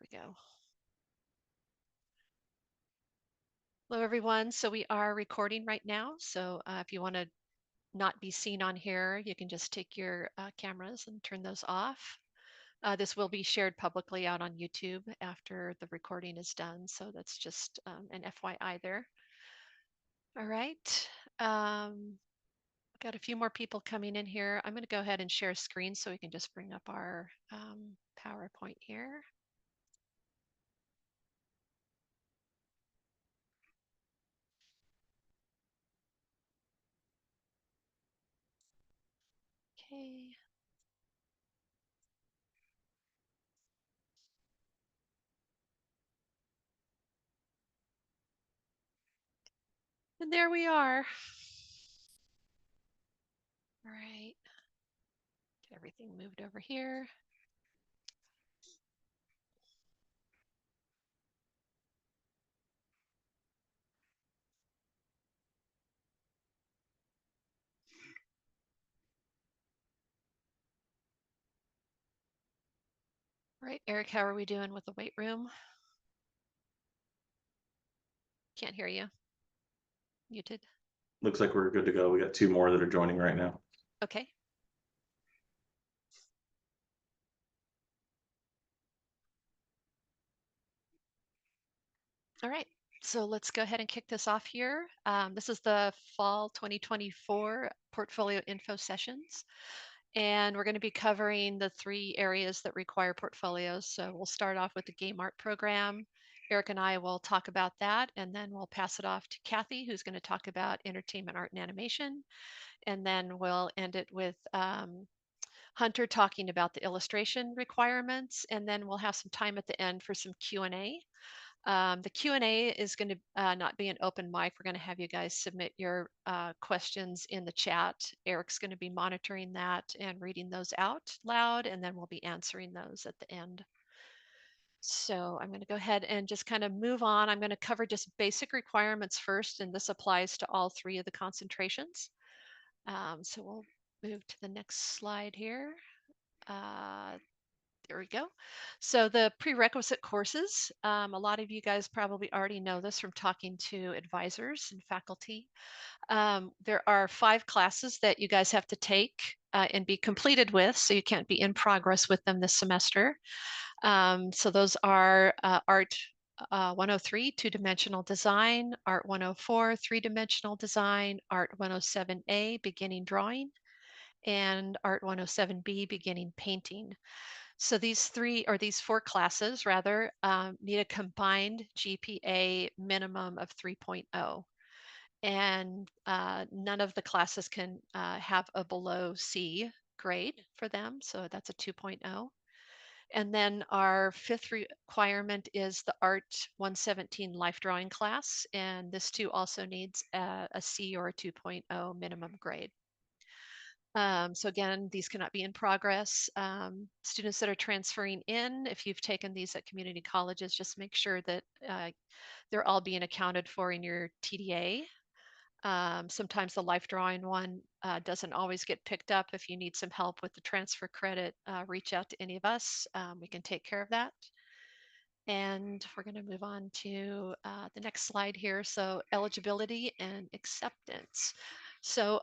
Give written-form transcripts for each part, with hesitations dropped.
we go. Hello, everyone. So we are recording right now. So if you want to not be seen on here, you can just take your cameras and turn those off. This will be shared publicly out on YouTube after the recording is done. So that's just an FYI there. All right. Got a few more people coming in here. I'm going to go ahead and share a screen so we can just bring up our PowerPoint here. Okay. And there we are. All right. Get everything moved over here. All right, Eric, how are we doing with the weight room? Can't hear you. Muted. Looks like we're good to go. We got 2 more that are joining right now. Okay. All right, so let's go ahead and kick this off here. This is the fall 2024 portfolio info sessions. And we're going to be covering the 3 areas that require portfolios. So we'll start off with the game art program. Eric and I will talk about that, and then we'll pass it off to Kathy, who's going to talk about entertainment, art, and animation. And then we'll end it with Hunter talking about the illustration requirements, and then we'll have some time at the end for some Q&A. The Q&A is going to not be an open mic. We're going to have you guys submit your questions in the chat. Eric's going to be monitoring that and reading those out loud, and then we'll be answering those at the end. So I'm going to go ahead and just kind of move on. I'm going to cover just basic requirements first, and this applies to all 3 of the concentrations. So we'll move to the next slide here. There we go. So the prerequisite courses, a lot of you guys probably already know this from talking to advisors and faculty. There are 5 classes that you guys have to take and be completed with, so you can't be in progress with them this semester. So those are Art 103, 2-dimensional design, Art 104, 3-dimensional design, Art 107A, beginning drawing, and Art 107B, beginning painting. So these 4 classes rather need a combined GPA minimum of 3.0. And none of the classes can have a below C grade for them. So that's a 2.0. And then our 5th requirement is the Art 117 life drawing class. And this too also needs a C or a 2.0 minimum grade. So again, these cannot be in progress. Students that are transferring in, if you've taken these at community colleges, just make sure that they're all being accounted for in your TDA. Sometimes the life drawing one doesn't always get picked up. If you need some help with the transfer credit, reach out to any of us. We can take care of that. And we're going to move on to the next slide here. So eligibility and acceptance. So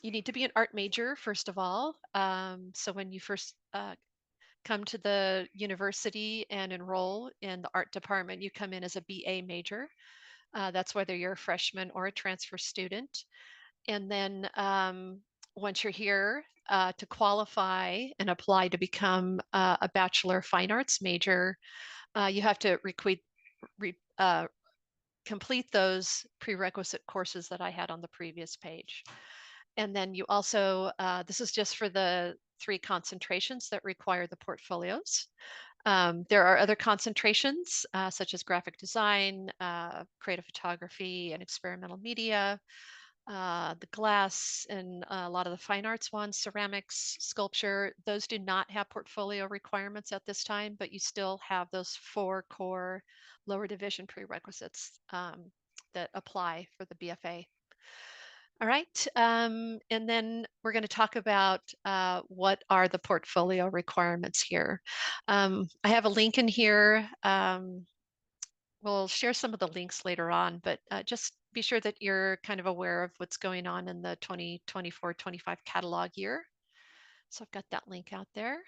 you need to be an art major, first of all. So when you first come to the university and enroll in the art department, you come in as a BA major. That's whether you're a freshman or a transfer student. And then once you're here, to qualify and apply to become a Bachelor of Fine Arts major, you have to complete those prerequisite courses that I had on the previous page. And then you also, this is just for the 3 concentrations that require the portfolios. There are other concentrations such as graphic design, creative photography, and experimental media, the glass, and a lot of the fine arts ones, ceramics, sculpture. Those do not have portfolio requirements at this time, but you still have those 4 core lower division prerequisites that apply for the BFA. All right. And then we're going to talk about what are the portfolio requirements here. I have a link in here. We'll share some of the links later on, but just be sure that you're kind of aware of what's going on in the 2024-25 catalog year. So I've got that link out there.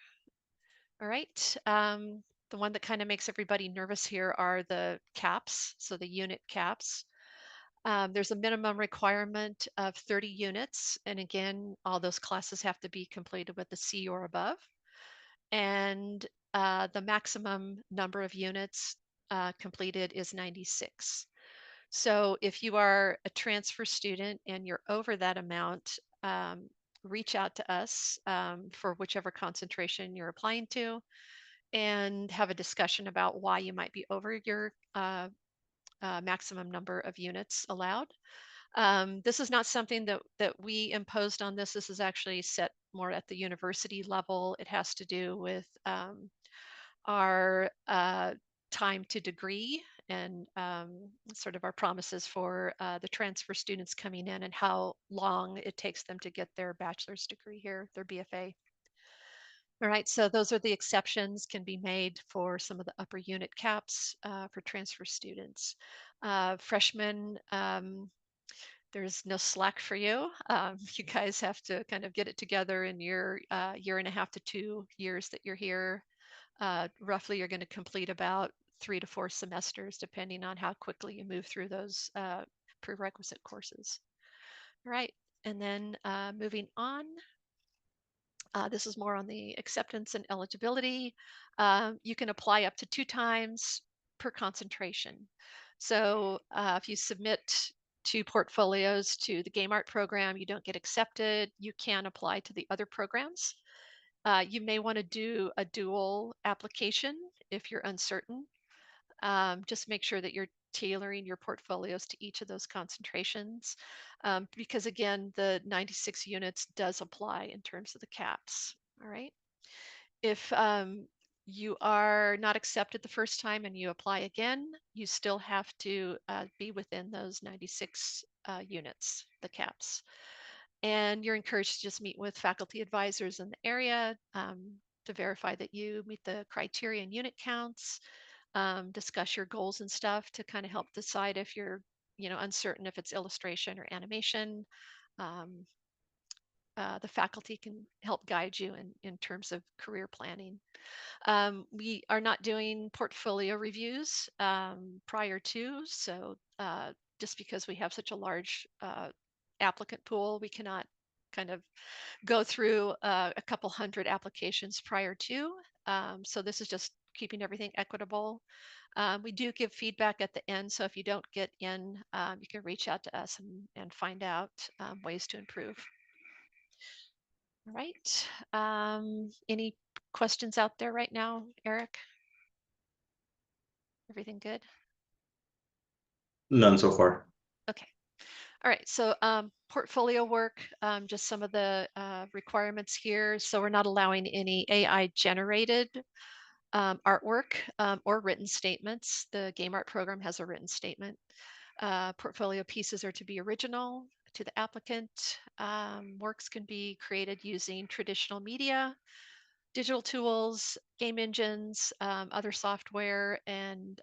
All right. The one that kind of makes everybody nervous here are the caps, so the unit caps. There's a minimum requirement of 30 units. And again, all those classes have to be completed with a C or above. And the maximum number of units completed is 96. So if you are a transfer student and you're over that amount, reach out to us for whichever concentration you're applying to and have a discussion about why you might be over your maximum number of units allowed. This is not something that we imposed on this. This is actually set more at the university level. It has to do with our time to degree and sort of our promises for the transfer students coming in and how long it takes them to get their bachelor's degree here, their BFA. All right, so those are the exceptions can be made for some of the upper unit caps for transfer students. Freshmen, there's no slack for you. You guys have to kind of get it together in your year and a half to 2 years that you're here. Roughly, you're going to complete about 3 to 4 semesters, depending on how quickly you move through those prerequisite courses. All right, and then moving on. This is more on the acceptance and eligibility. You can apply up to 2 times per concentration. So if you submit 2 portfolios to the game art program, you don't get accepted, you can apply to the other programs. You may want to do a dual application if you're uncertain. Just make sure that you're tailoring your portfolios to each of those concentrations because again, the 96 units does apply in terms of the caps. All right. If you are not accepted the first time and you apply again, you still have to be within those 96 units, the caps. And you're encouraged to just meet with faculty advisors in the area to verify that you meet the criteria and unit counts, discuss your goals and stuff to kind of help decide if you're, uncertain if it's illustration or animation. Um, the faculty can help guide you in terms of career planning. We are not doing portfolio reviews prior to, so just because we have such a large applicant pool, we cannot kind of go through a couple hundred applications prior to. So this is just keeping everything equitable. We do give feedback at the end, so if you don't get in, you can reach out to us and find out ways to improve. All right. Any questions out there right now, Eric? Everything good? None so far. Okay. All right. So portfolio work, just some of the requirements here. So we're not allowing any AI generated artwork or written statements. The game art program has a written statement. Portfolio pieces are to be original to the applicant. Works can be created using traditional media, digital tools, game engines, other software, and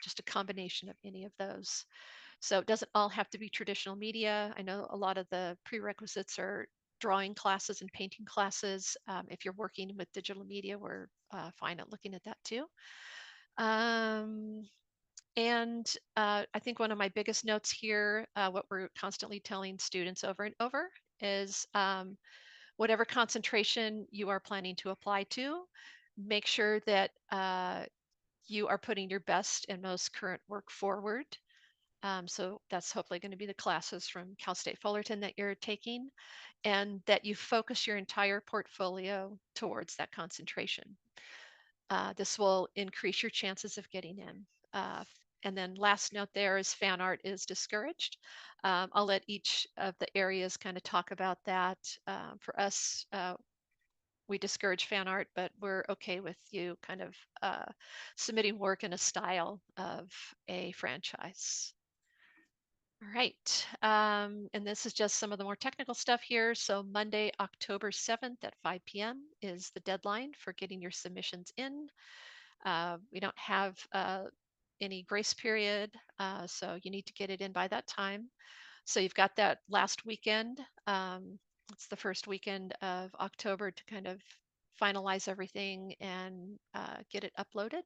just a combination of any of those. So it doesn't all have to be traditional media. I know a lot of the prerequisites are drawing classes and painting classes. If you're working with digital media, we're fine at looking at that too. Um, and I think one of my biggest notes here, what we're constantly telling students over and over is whatever concentration you are planning to apply to, make sure that you are putting your best and most current work forward. So that's hopefully going to be the classes from Cal State Fullerton that you're taking, and that you focus your entire portfolio towards that concentration. This will increase your chances of getting in. And then last note there is fan art is discouraged. I'll let each of the areas kind of talk about that. For us, we discourage fan art, but we're okay with you kind of submitting work in a style of a franchise. All right. And this is just some of the more technical stuff here. So Monday, October 7th at 5 p.m. is the deadline for getting your submissions in. We don't have any grace period, so you need to get it in by that time. So you've got that last weekend. It's the first weekend of October to kind of finalize everything and get it uploaded.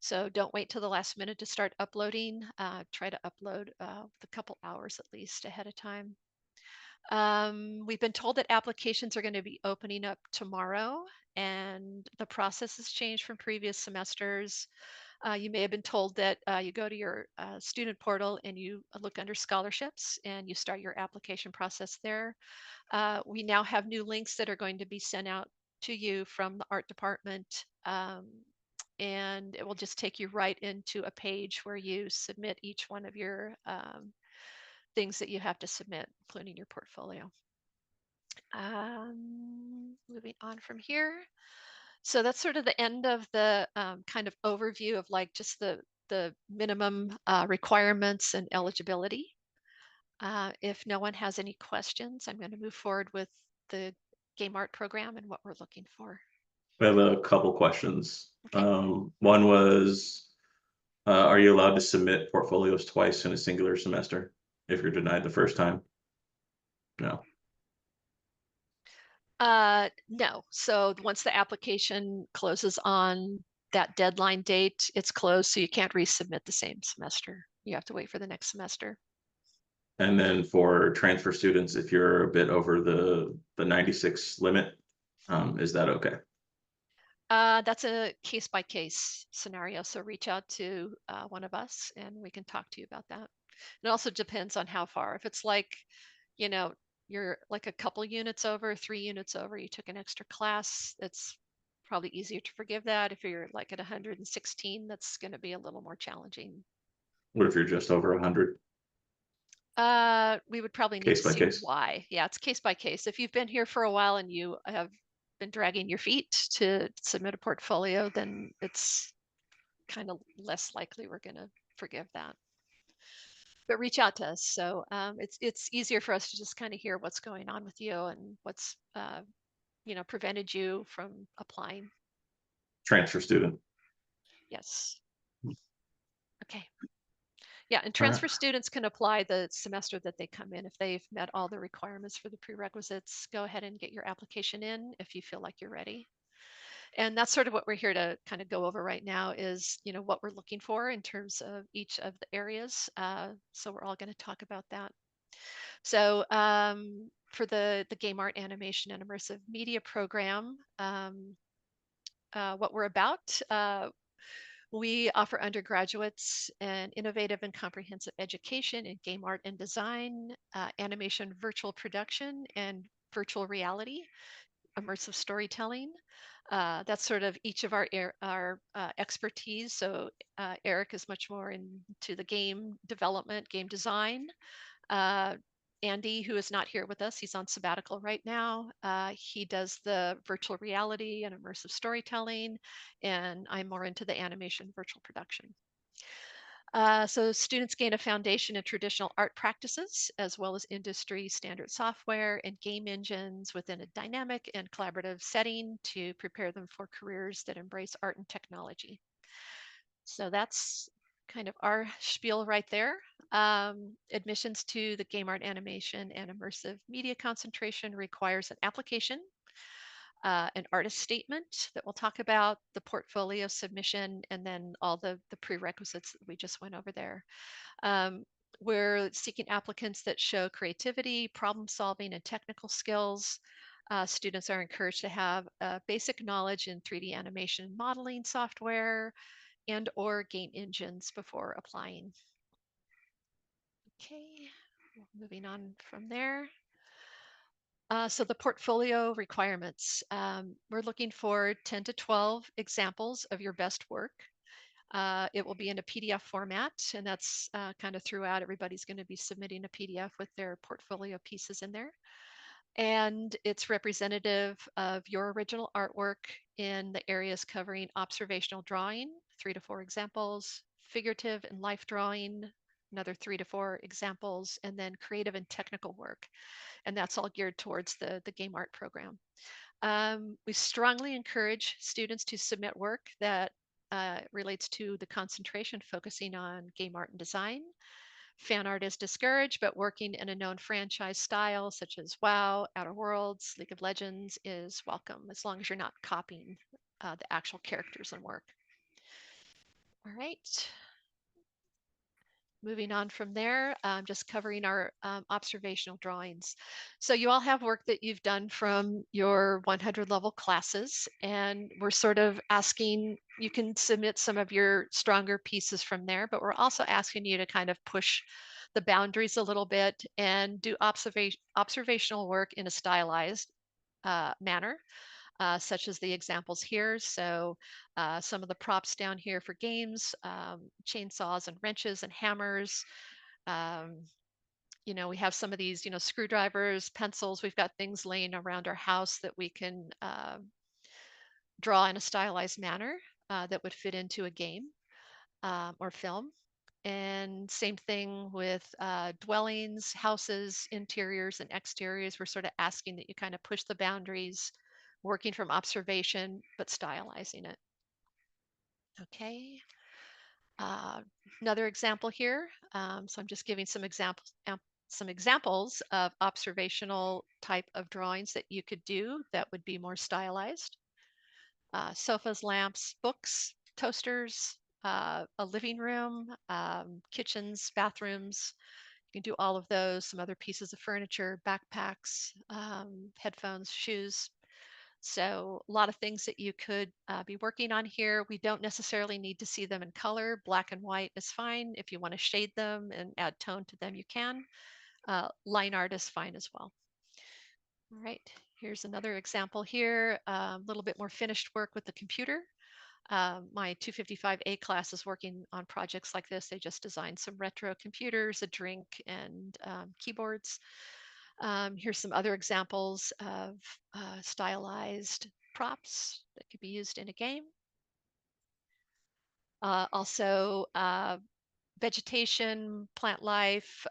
So don't wait till the last minute to start uploading. Try to upload with a couple hours at least ahead of time. We've been told that applications are going to be opening up tomorrow, and the process has changed from previous semesters. You may have been told that you go to your student portal and you look under scholarships and you start your application process there. We now have new links that are going to be sent out to you from the art department. And it will just take you right into a page where you submit each one of your things that you have to submit, including your portfolio. Moving on from here. So that's sort of the end of the kind of overview of like just the minimum requirements and eligibility. If no one has any questions, I'm going to move forward with the game art program and what we're looking for. We have a couple questions. Okay. One was, are you allowed to submit portfolios twice in a singular semester if you're denied the first time? No. No. So once the application closes on that deadline date, it's closed, so you can't resubmit the same semester. You have to wait for the next semester. And then for transfer students, if you're a bit over the 96 limit, is that okay? That's a case by case scenario. So reach out to one of us and we can talk to you about that. It also depends on how far. If it's like, you know, you're like a couple units over, 3 units over, you took an extra class, it's probably easier to forgive that. If you're like at 116, that's going to be a little more challenging. What if you're just over 100? We would probably need Case to by see case. why. Yeah, it's case by case. If you've been here for a while and you have been dragging your feet to submit a portfolio, then it's kind of less likely we're going to forgive that. But reach out to us. So it's easier for us to just kind of hear what's going on with you and what's prevented you from applying. Transfer student. Yes. Okay. Yeah, and All right. transfer students can apply the semester that they come in if they've met all the requirements for the prerequisites. Go ahead and get your application in if you feel like you're ready. And that's sort of what we're here to kind of go over right now is, what we're looking for in terms of each of the areas. So we're all going to talk about that. So for the game art animation and immersive media program, what we're about, we offer undergraduates an innovative and comprehensive education in game art and design, animation, virtual production, and virtual reality, immersive storytelling. That's sort of each of our expertise. So Erik is much more into the game development, game design. Uh, Andy, who is not here with us, he's on sabbatical right now. He does the virtual reality and immersive storytelling, and I'm more into the animation virtual production. So students gain a foundation in traditional art practices, as well as industry standard software and game engines within a dynamic and collaborative setting to prepare them for careers that embrace art and technology. So that's kind of our spiel right there. Admissions to the game art animation and immersive media concentration requires an application, an artist statement that we'll talk about, the portfolio submission, and then all the prerequisites that we just went over there. Um, we're seeking applicants that show creativity, problem solving, and technical skills. Students are encouraged to have basic knowledge in 3D animation modeling software and or game engines before applying. Okay, moving on from there. So the portfolio requirements, we're looking for 10 to 12 examples of your best work. It will be in a PDF format, and that's kind of throughout. Everybody's going to be submitting a PDF with their portfolio pieces in there. And it's representative of your original artwork in the areas covering observational drawing, 3 to 4 examples, figurative and life drawing, another 3 to 4 examples, and then creative and technical work. And that's all geared towards the game art program. We strongly encourage students to submit work that relates to the concentration, focusing on game art and design. Fan art is discouraged, but working in a known franchise style, such as WoW, Outer Worlds, League of Legends, is welcome, as long as you're not copying the actual characters and work. All right. Moving on from there, just covering our observational drawings. So you all have work that you've done from your 100 level classes, and we're sort of asking, you can submit some of your stronger pieces from there, but we're also asking you to kind of push the boundaries a little bit and do observational work in a stylized manner, such as the examples here. So some of the props down here for games, chainsaws and wrenches and hammers. Um, we have some of these, screwdrivers, pencils. We've got things laying around our house that we can draw in a stylized manner that would fit into a game or film. And same thing with dwellings, houses, interiors, and exteriors. We're sort of asking that you kind of push the boundaries, working from observation, but stylizing it. Okay. Uh, Another example here. So I'm just giving some examples of observational type of drawings that you could do that would be more stylized. Sofas, lamps, books, toasters, a living room, kitchens, bathrooms. You can do all of those, some other pieces of furniture, backpacks, headphones, shoes. So a lot of things that you could be working on here. We don't necessarily need to see them in color. Black and white is fine. If you want to shade them and add tone to them, you can. Line art is fine as well. All right, here's another example here. A little bit more finished work with the computer. My 255A class is working on projects like this. They just designed some retro computers, a drink, and keyboards. Here's some other examples of stylized props that could be used in a game. Also, vegetation, plant life,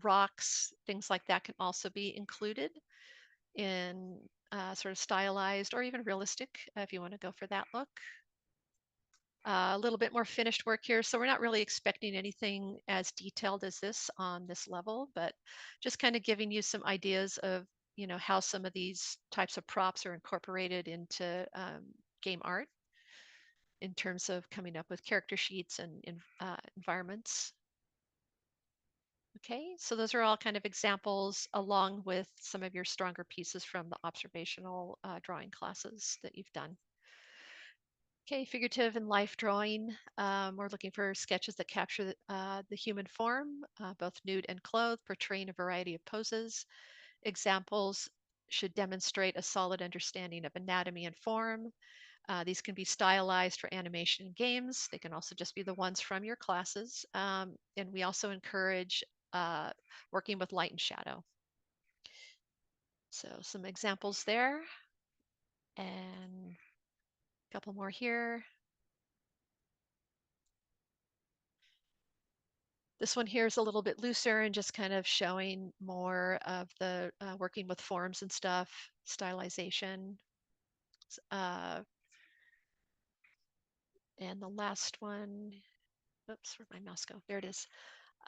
rocks, things like that can also be included in sort of stylized or even realistic if you want to go for that look. A little bit more finished work here. So we're not really expecting anything as detailed as this on this level, but just kind of giving you some ideas of, how some of these types of props are incorporated into game art in terms of coming up with character sheets and environments. Okay, so those are all kind of examples along with some of your stronger pieces from the observational drawing classes that you've done. Okay, figurative and life drawing. We're looking for sketches that capture the human form, both nude and clothed, portraying a variety of poses. Examples should demonstrate a solid understanding of anatomy and form. These can be stylized for animation and games. They can also just be the ones from your classes. And we also encourage working with light and shadow. So some examples there, and a couple more here. This one here is a little bit looser and just kind of showing more of the working with forms and stuff, stylization. Uh, and the last one, oops, where'd my mouse go? There it is.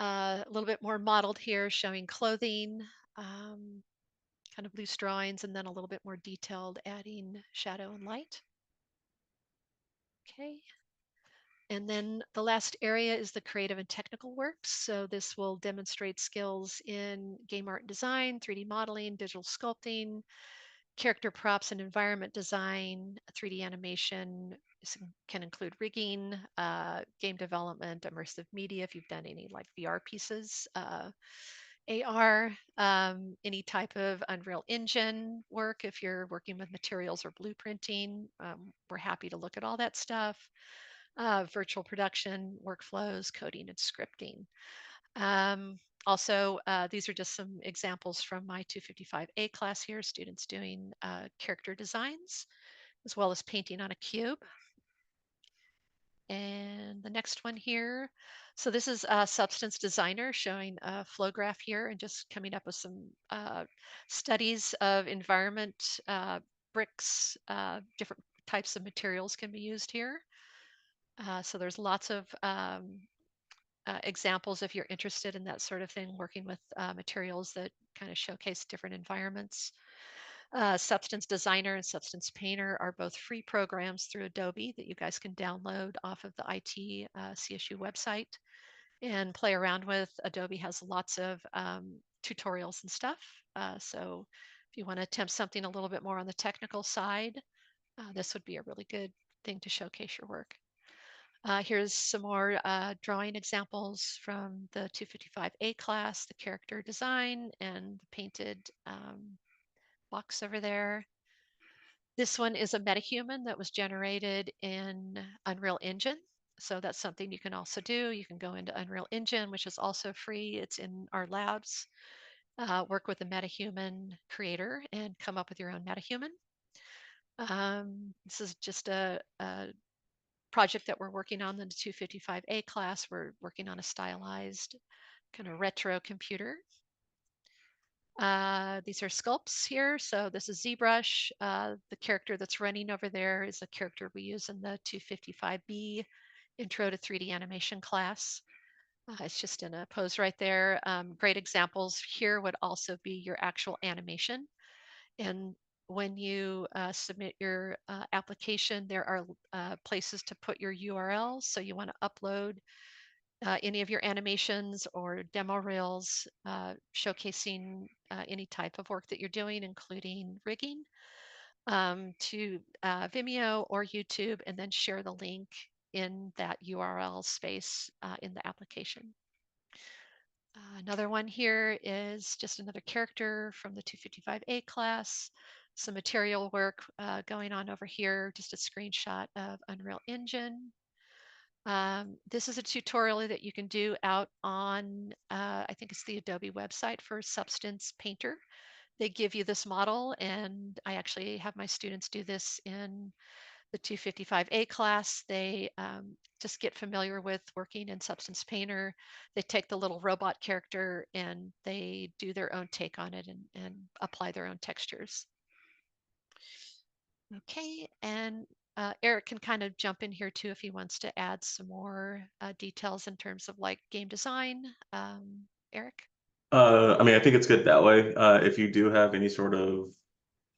A little bit more modeled here, showing clothing, kind of loose drawings, and then a little bit more detailed, adding shadow and light. Okay. And then the last area is the creative and technical works. So this will demonstrate skills in game art and design, 3D modeling, digital sculpting, character props and environment design, 3D animation. This can include rigging, game development, immersive media if you've done any like VR pieces, AR, any type of Unreal Engine work if you're working with materials or blueprinting. We're happy to look at all that stuff. Virtual production, workflows, coding, and scripting. Also, these are just some examples from my 255A class here, students doing character designs, as well as painting on a cube. And the next one here. So this is a substance designer showing a flow graph here and just coming up with some studies of environment, bricks, different types of materials can be used here. So there's lots of examples if you're interested in that sort of thing, working with materials that kind of showcase different environments. Substance Designer and Substance Painter are both free programs through Adobe that you guys can download off of the IT CSU website and play around with. Adobe has lots of tutorials and stuff. So if you want to attempt something a little bit more on the technical side, this would be a really good thing to showcase your work. Here's some more drawing examples from the 255A class, the character design and the painted box over there. This one is a metahuman that was generated in Unreal Engine. So that's something you can also do. You can go into Unreal Engine, which is also free. It's in our labs. Work with a metahuman creator and come up with your own metahuman. This is just a project that we're working on in the 255A class. We're working on a stylized kind of retro computer. These are sculpts here. So this is ZBrush. The character that's running over there is a character we use in the 255B Intro to 3D Animation class. It's just in a pose right there. Great examples here would also be your actual animation. And when you submit your application, there are places to put your URLs. So you want to upload any of your animations or demo reels showcasing any type of work that you're doing, including rigging, to Vimeo or YouTube, and then share the link in that URL space in the application. Another one here is just another character from the 255A class. Some material work going on over here, just a screenshot of Unreal Engine. This is a tutorial that you can do out on, I think it's the Adobe website for Substance Painter. They give you this model, and I actually have my students do this in the 255A class. They just get familiar with working in Substance Painter. They take the little robot character and they do their own take on it and apply their own textures. Okay, and Erik can kind of jump in here too if he wants to add some more details in terms of like game design. Erik? I mean, I think it's good that way. If you do have any sort of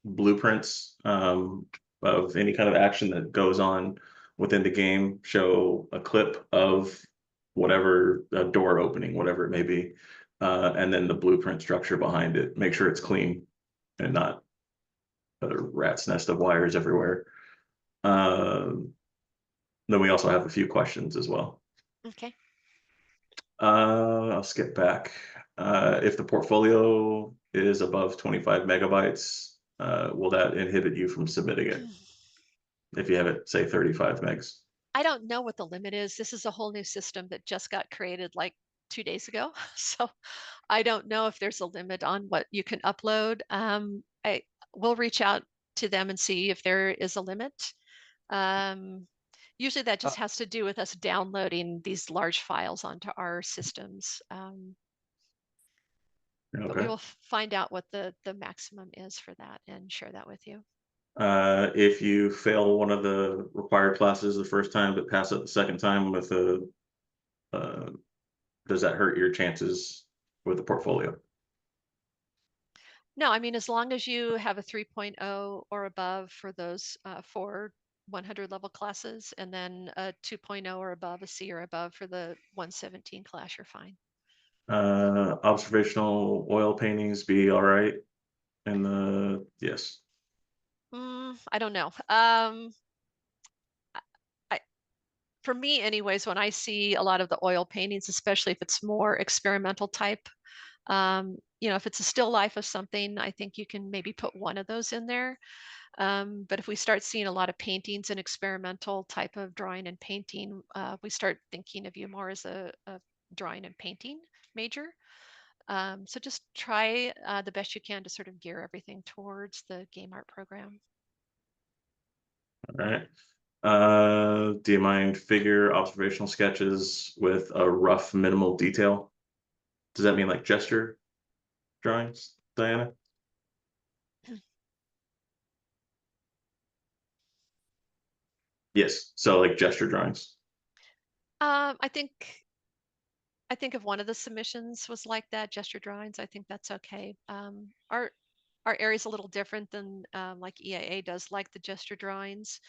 blueprints of any kind of action that goes on within the game, show a clip of whatever door opening, whatever it may be, and then the blueprint structure behind it. Make sure it's clean and not a rat's nest of wires everywhere. Um, then we also have a few questions as well. Okay. I'll skip back. If the portfolio is above 25 megabytes, will that inhibit you from submitting it if you have it, say, 35 megs? I don't know what the limit is. This is a whole new system that just got created like 2 days ago. So I don't know if there's a limit on what you can upload. I will reach out to them and see if there is a limit. Um, Usually that Uh, just has to do with us downloading these large files onto our systems. But we Okay. will find out what the maximum is for that and share that with you. If you fail one of the required classes the first time but pass it the second time with a, uh, does that hurt your chances with the portfolio? No, I mean, as long as you have a 3.0 or above for those four 100 level classes, and then a 2.0 or above, a C or above for the 117 class, you're fine. Observational oil paintings be all right in the yes. I don't know. I, for me, anyways, when I see a lot of the oil paintings, especially if it's more experimental type, if it's a still life of something, I think you can maybe put one of those in there. But if we start seeing a lot of paintings and experimental type of drawing and painting, we start thinking of you more as a drawing and painting major. So just try the best you can to sort of gear everything towards the game art program. All right. Do you mind figure observational sketches with a rough minimal detail? Does that mean like gesture drawings, Diana? Yes. So like gesture drawings. I think if one of the submissions was like that, gesture drawings, I think that's okay. Our area is a little different than like EIA does, like the gesture drawings.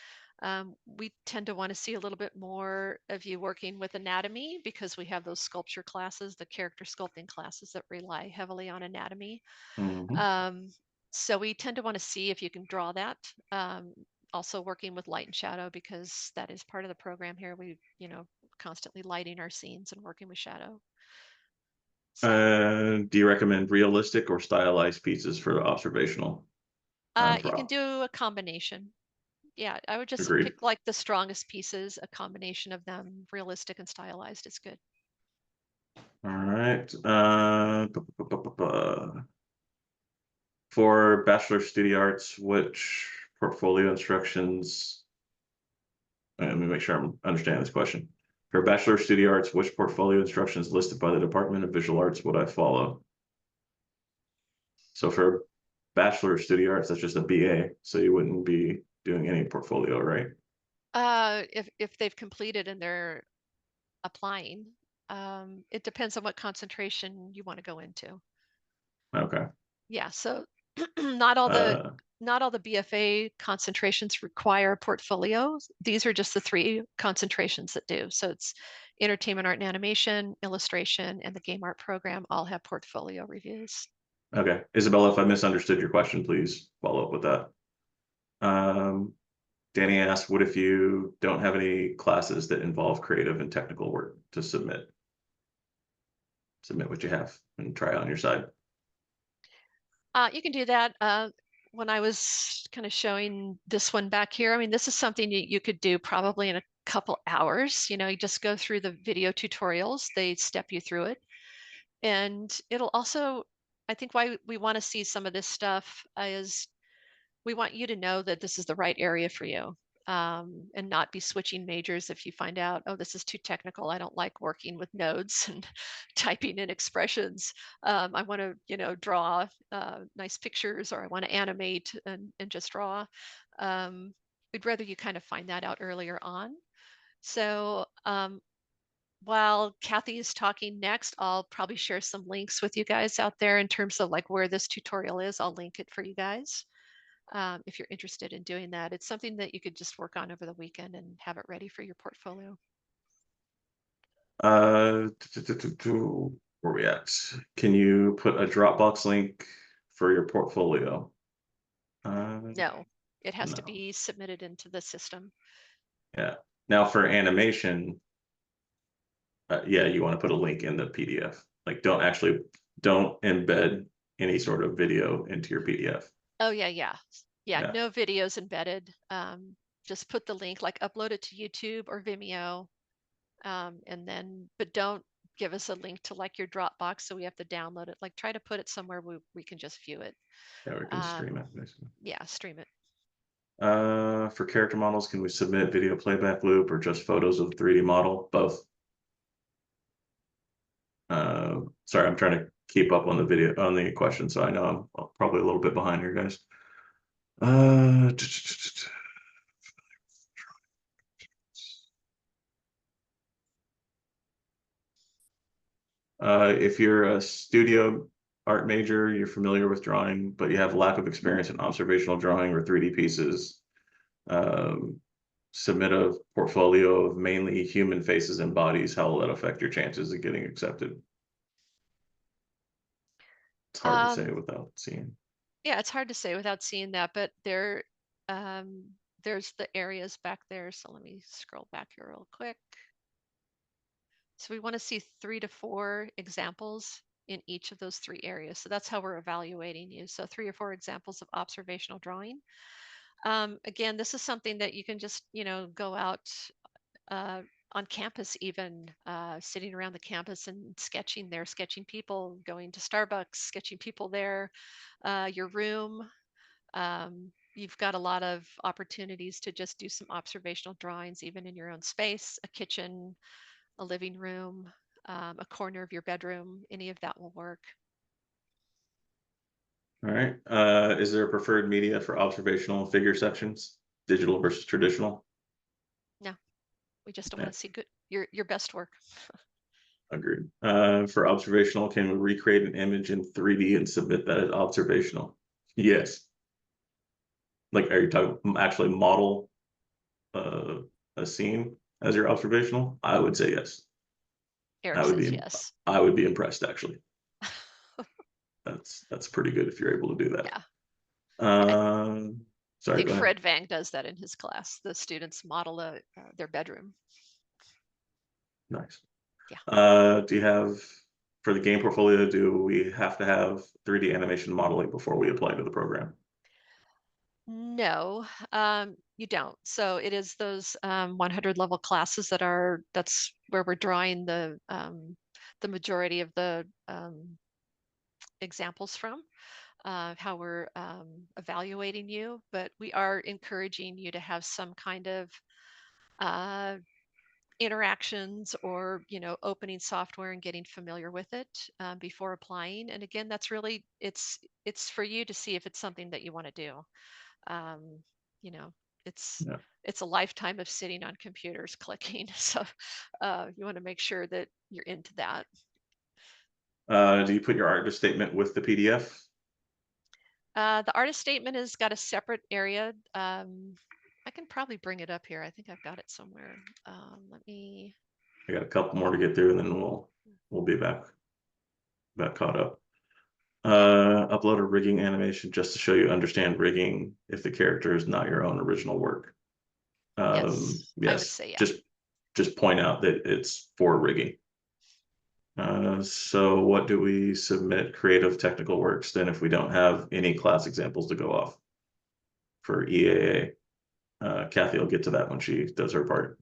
We tend to want to see a little bit more of you working with anatomy because we have those sculpture classes, the character sculpting classes that rely heavily on anatomy. Mhm. Um, so we tend to want to see if you can draw that. Also working with light and shadow because that is part of the program here. We, constantly lighting our scenes and working with shadow. So Do you recommend realistic or stylized pieces for observational you can prop? do a combination. Yeah, I would just Agreed. pick like the strongest pieces, a combination of them, realistic and stylized is good. All right. For Bachelor of Studio Arts, which portfolio instructions? Let me make sure I'm understanding this question. For Bachelor of Studio Arts, which portfolio instructions listed by the Department of Visual Arts would I follow? So for Bachelor of Studio Arts, that's just a BA, so you wouldn't be doing any portfolio, right? If they've completed and they're applying, it depends on what concentration you want to go into. Okay. Yeah, so not all the Uh, not all the BFA concentrations require a portfolio. These are just the three concentrations that do. So it's entertainment art and animation, illustration, and the game art program all have portfolio reviews. okay. Isabella, if I misunderstood your question, please follow up with that. Um, Danny asked, what if you don't have any classes that involve creative and technical work to submit? Submit what you have and try it on your side. You can do that. When I was kind of showing this one back here, I mean, this is something you could do probably in a couple hours. You just go through the video tutorials, they step you through it. And it'll also, I think why we want to see some of this stuff is we want you to know that this is the right area for you, and not be switching majors if you find out, oh, this is too technical. I don't like working with nodes and typing in expressions. I want to, draw nice pictures, or I want to animate and just draw. We'd rather you kind of find that out earlier on. So while Kathy is talking next, I'll probably share some links with you guys out there in terms of like where this tutorial is. I'll link it for you guys if you're interested in doing that. It's something that you could just work on over the weekend and have it ready for your portfolio. Uh, where we at? Can you put a Dropbox link for your portfolio? No, it has to No. be submitted into the system. Yeah. Now for animation, yeah, you want to put a link in the PDF. Like don't embed any sort of video into your PDF. Oh yeah, yeah. Yeah, Yeah. no videos embedded. Just put the link, like upload it to YouTube or Vimeo, and then, but don't give us a link to like your Dropbox so we have to download it. Like try to put it somewhere we can just view it. Yeah, we can stream Um, it basically. yeah, stream it. For character models, can we submit video playback loop or just photos of 3D model? Both. Sorry, I'm trying to keep up on the video on the question, so I know I'm probably a little bit behind here, guys. Uh, if you're a studio art major, you're familiar with drawing, but you have lack of experience in observational drawing or 3D pieces, um, submit a portfolio of mainly human faces and bodies. How will that affect your chances of getting accepted? It's hard to say Um, without seeing. yeah, it's hard to say without seeing that, but um, there's the areas back there. So let me scroll back here real quick. So we want to see 3 to 4 examples in each of those 3 areas. So that's how we're evaluating you. So 3 or 4 examples of observational drawing. Again, this is something that you can just, go out uh, on campus, even sitting around the campus and sketching there, sketching people, going to Starbucks, sketching people there, your room, you've got a lot of opportunities to just do some observational drawings, even in your own space, a kitchen, a living room, a corner of your bedroom. Any of that will work. All right. Is there a preferred media for observational and figure sections? Digital versus traditional? No, we just don't Yeah, want to see good your best work. agreed. For observational, can we recreate an image in 3D and submit that as observational? Yes. Like, are you talking actually model uh, a scene as your observational? I would say yes. I Eric would says be yes. I would be impressed actually. That's pretty good if you're able to do that. Yeah. I, I Sorry, think go ahead. Fred Vang does that in his class. The students model their bedroom. Nice. Yeah. Do you have for the game portfolio, do we have to have 3D animation modeling before we apply to the program? No, you don't. So it is those 100 level classes that's where we're drawing the majority of the examples from, how we're evaluating you. But we are encouraging you to have some kind of uh, interactions or opening software and getting familiar with it before applying. And again, that's really it's for you to see if it's something that you want to do. um, you know it's Yeah. it's a lifetime of sitting on computers clicking. So you want to make sure that you're into that. Do you put your artist statement with the PDF? The artist statement has got a separate area. I can probably bring it up here. I think I've got it somewhere. Let me. I got a couple more to get through, and then we'll be back caught up. Yeah. Upload a rigging animation just to show you understand rigging if the character is not your own original work. Yes, I would Yes, say yeah. just point out that it's for rigging. So what do we submit creative technical works then if we don't have any class examples to go off for EAA? Kathy will get to that when she does her part.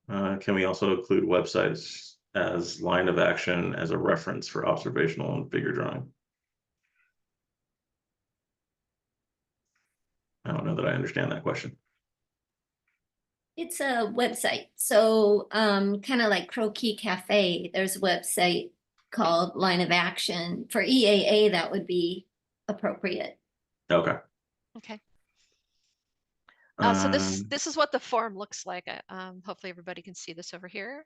Can we also include websites as line of action as a reference for observational and figure drawing? I don't know that I understand that question. It's a website. So kind of like Croquis Cafe, there's a website called Line of Action. For EAA, that would be appropriate. Okay. Okay. So this Um, this is what the form looks like. Hopefully everybody can see this over here.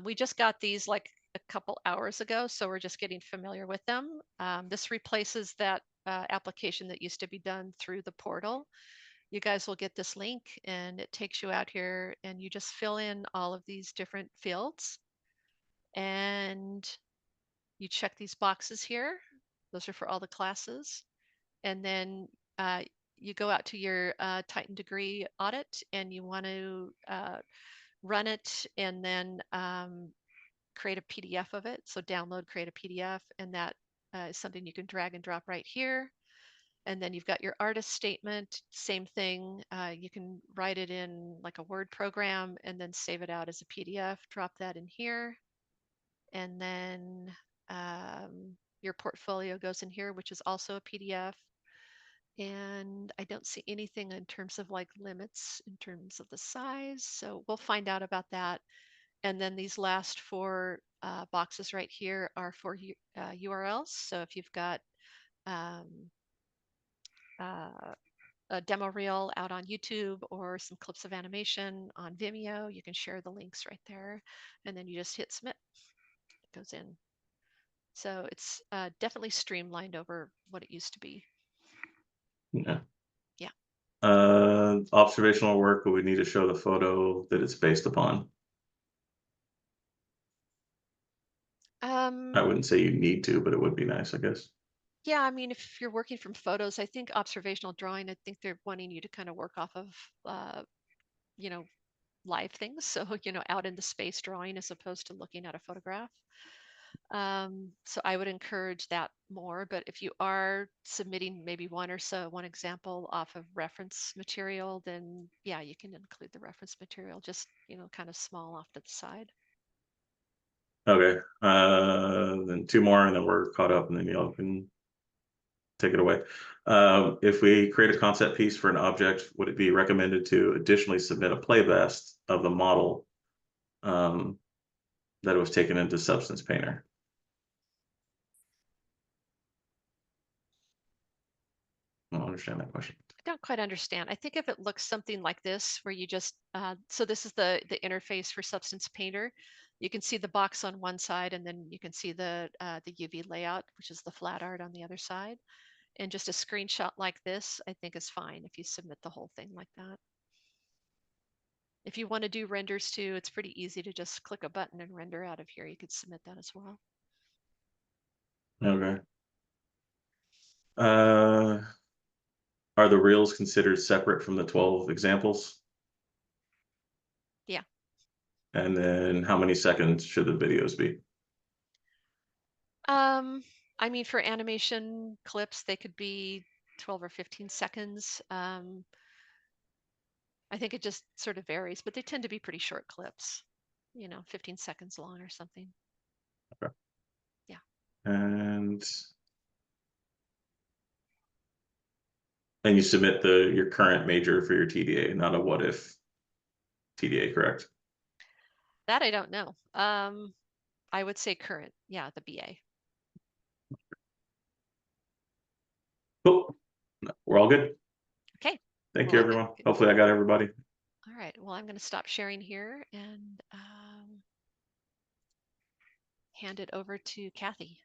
We just got these like a couple hours ago, so we're just getting familiar with them. This replaces that application that used to be done through the portal. You guys will get this link and it takes you out here and you just fill in all of these different fields and you check these boxes here. Those are for all the classes. And then you go out to your Titan degree audit and you want to run it and then create a PDF of it. So download, create a PDF, and that is something you can drag and drop right here. And then you've got your artist statement, same thing. You can write it in like a Word program and then save it out as a PDF, drop that in here. And then your portfolio goes in here, which is also a PDF. And I don't see anything in terms of like limits in terms of the size. So we'll find out about that. And then these last four boxes right here are for URLs. So if you've got um, uh, a demo reel out on YouTube or some clips of animation on Vimeo, you can share the links right there. And then you just hit submit, it goes in. So it's definitely streamlined over what it used to be. yeah. Yeah. Observational work, but we need to show the photo that it's based upon. I Um, wouldn't say you need to, but it would be nice, I guess. yeah, I mean, if you're working from photos, I think observational drawing, I think they're wanting you to kind of work off of, you know, live things. So, out in the space drawing as opposed to looking at a photograph. So I would encourage that more. But if you are submitting maybe one example off of reference material, then yeah, you can include the reference material, just, kind of small off to the side. Okay. Then two more, and then we're caught up, and then y'all can take it away. If we create a concept piece for an object, would it be recommended to additionally submit a playbest of the model that it was taken into Substance Painter? I don't understand that question. I don't quite understand. I think if it looks something like this, where you just, so this is the interface for Substance Painter. You can see the box on one side, and then you can see the UV layout, which is the flat art on the other side. And just a screenshot like this, I think is fine if you submit the whole thing like that. If you want to do renders too, it's pretty easy to just click a button and render out of here. You could submit that as well. Okay. Are the reels considered separate from the 12 examples? Yeah. And then how many seconds should the videos be? I mean, for animation clips, they could be 12 or 15 seconds. I think it just sort of varies, but they tend to be pretty short clips, 15 seconds long or something. Okay. Yeah. And you submit your current major for your TDA, not a what if TDA, correct? That I don't know. I would say current. Yeah, the BA. Cool. We're all good. Okay. Thank you, everyone. Hopefully I got everybody. All right. Well, I'm going to stop sharing here and hand it over to Kathy.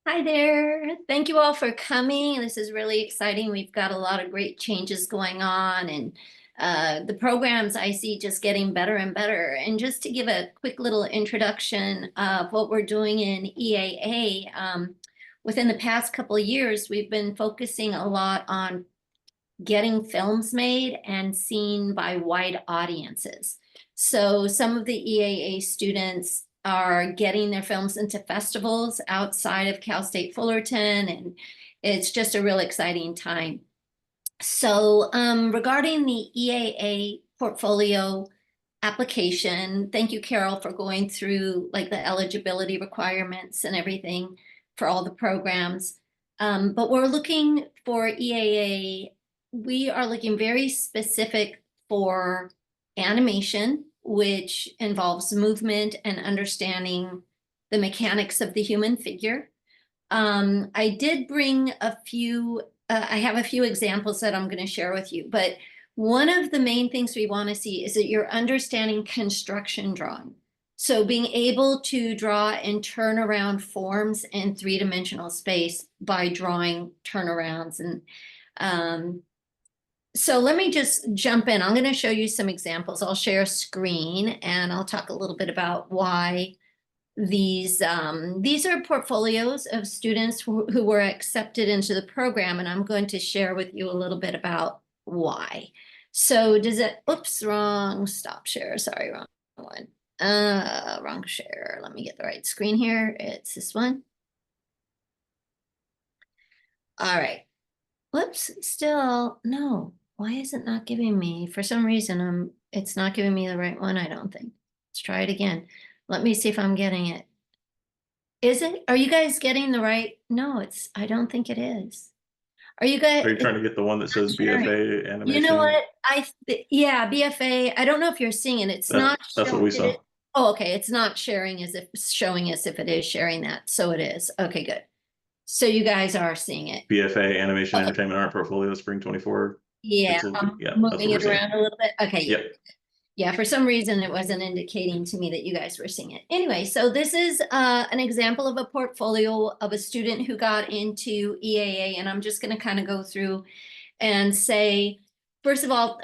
Hi there. Thank you all for coming. This is really exciting. We've got a lot of great changes going on, and the programs I see just getting better and better. And just to give a quick little introduction of what we're doing in EAA, within the past couple of years, we've been focusing a lot on getting films made and seen by wide audiences. So some of the EAA students are getting their films into festivals outside of Cal State Fullerton, and it's just a real exciting time. So regarding the EAA portfolio application, thank you, Carol, for going through like the eligibility requirements and everything for all the programs. But we're looking for EAA, we are looking very specific for animation, which involves movement and understanding the mechanics of the human figure. I did bring a few, I have a few examples that I'm going to share with you, but one of the main things we want to see is that you're understanding construction drawing. So being able to draw and turn around forms in three-dimensional space by drawing turnarounds. And so let me just jump in. I'm going to show you some examples. I'll share a screen and I'll talk a little bit about why these are portfolios of students who were accepted into the program, and I'm going to share with you a little bit about why. So does it, oops, wrong stop share, sorry, wrong one. Wrong share. Let me get the right screen here. It's this one. All right. Whoops, still no. Why is it not giving me? For some reason, it's not giving me the right one, I don't think. Let's try it again. Let me see if I'm getting it. Is it? Are you guys getting the right? No, I don't think it is. Are you guys? Are you trying to get the one that says BFA animation? You know what? Yeah, BFA. I don't know if you're seeing it. It's not. That's what we saw. Oh, okay. It's not sharing as if showing us if it is sharing that. So it is. Okay, good. So you guys are seeing it. BFA Animation Entertainment Art Portfolio Spring 24. Yeah, yeah, moving it around a little bit. Okay. Yep. Yeah, for some reason it wasn't indicating to me that you guys were seeing it. Anyway, so this is an example of a portfolio of a student who got into EAA, and I'm just going to kind of go through and say, first of all,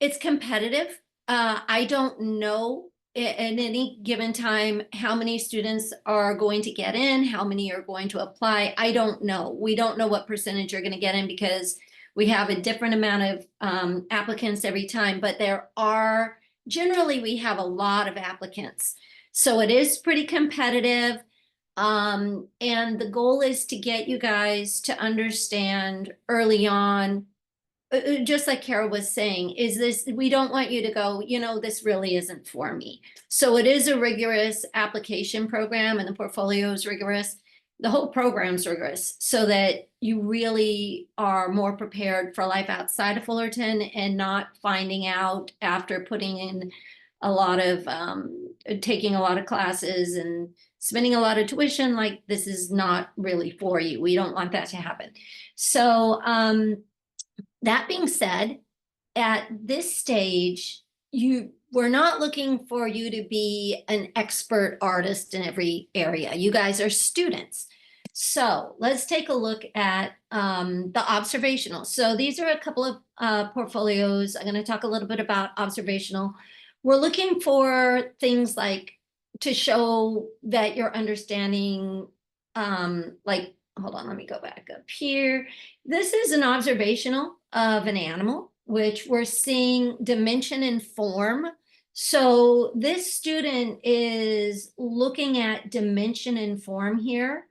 it's competitive. I don't know at any given time how many students are going to get in, how many are going to apply. I don't know. We don't know what percentage are going to get in because we have a different amount of applicants every time, but generally we have a lot of applicants. So it is pretty competitive. And the goal is to get you guys to understand early on, just like Carol was saying, we don't want you to go, this really isn't for me. So it is a rigorous application program and the portfolio is rigorous. The whole program's rigorous so that you really are more prepared for life outside of Fullerton and not finding out after putting in a lot of taking a lot of classes and spending a lot of tuition, like this is not really for you. We don't want that to happen. So that being said, at this stage, we're not looking for you to be an expert artist in every area. You guys are students. So let's take a look at the observational. So these are a couple of portfolios. I'm going to talk a little bit about observational. We're looking for things like to show that you're understanding, like, hold on, let me go back up here. This is an observational of an animal, which we're seeing dimension and form. So this student is looking at dimension and form here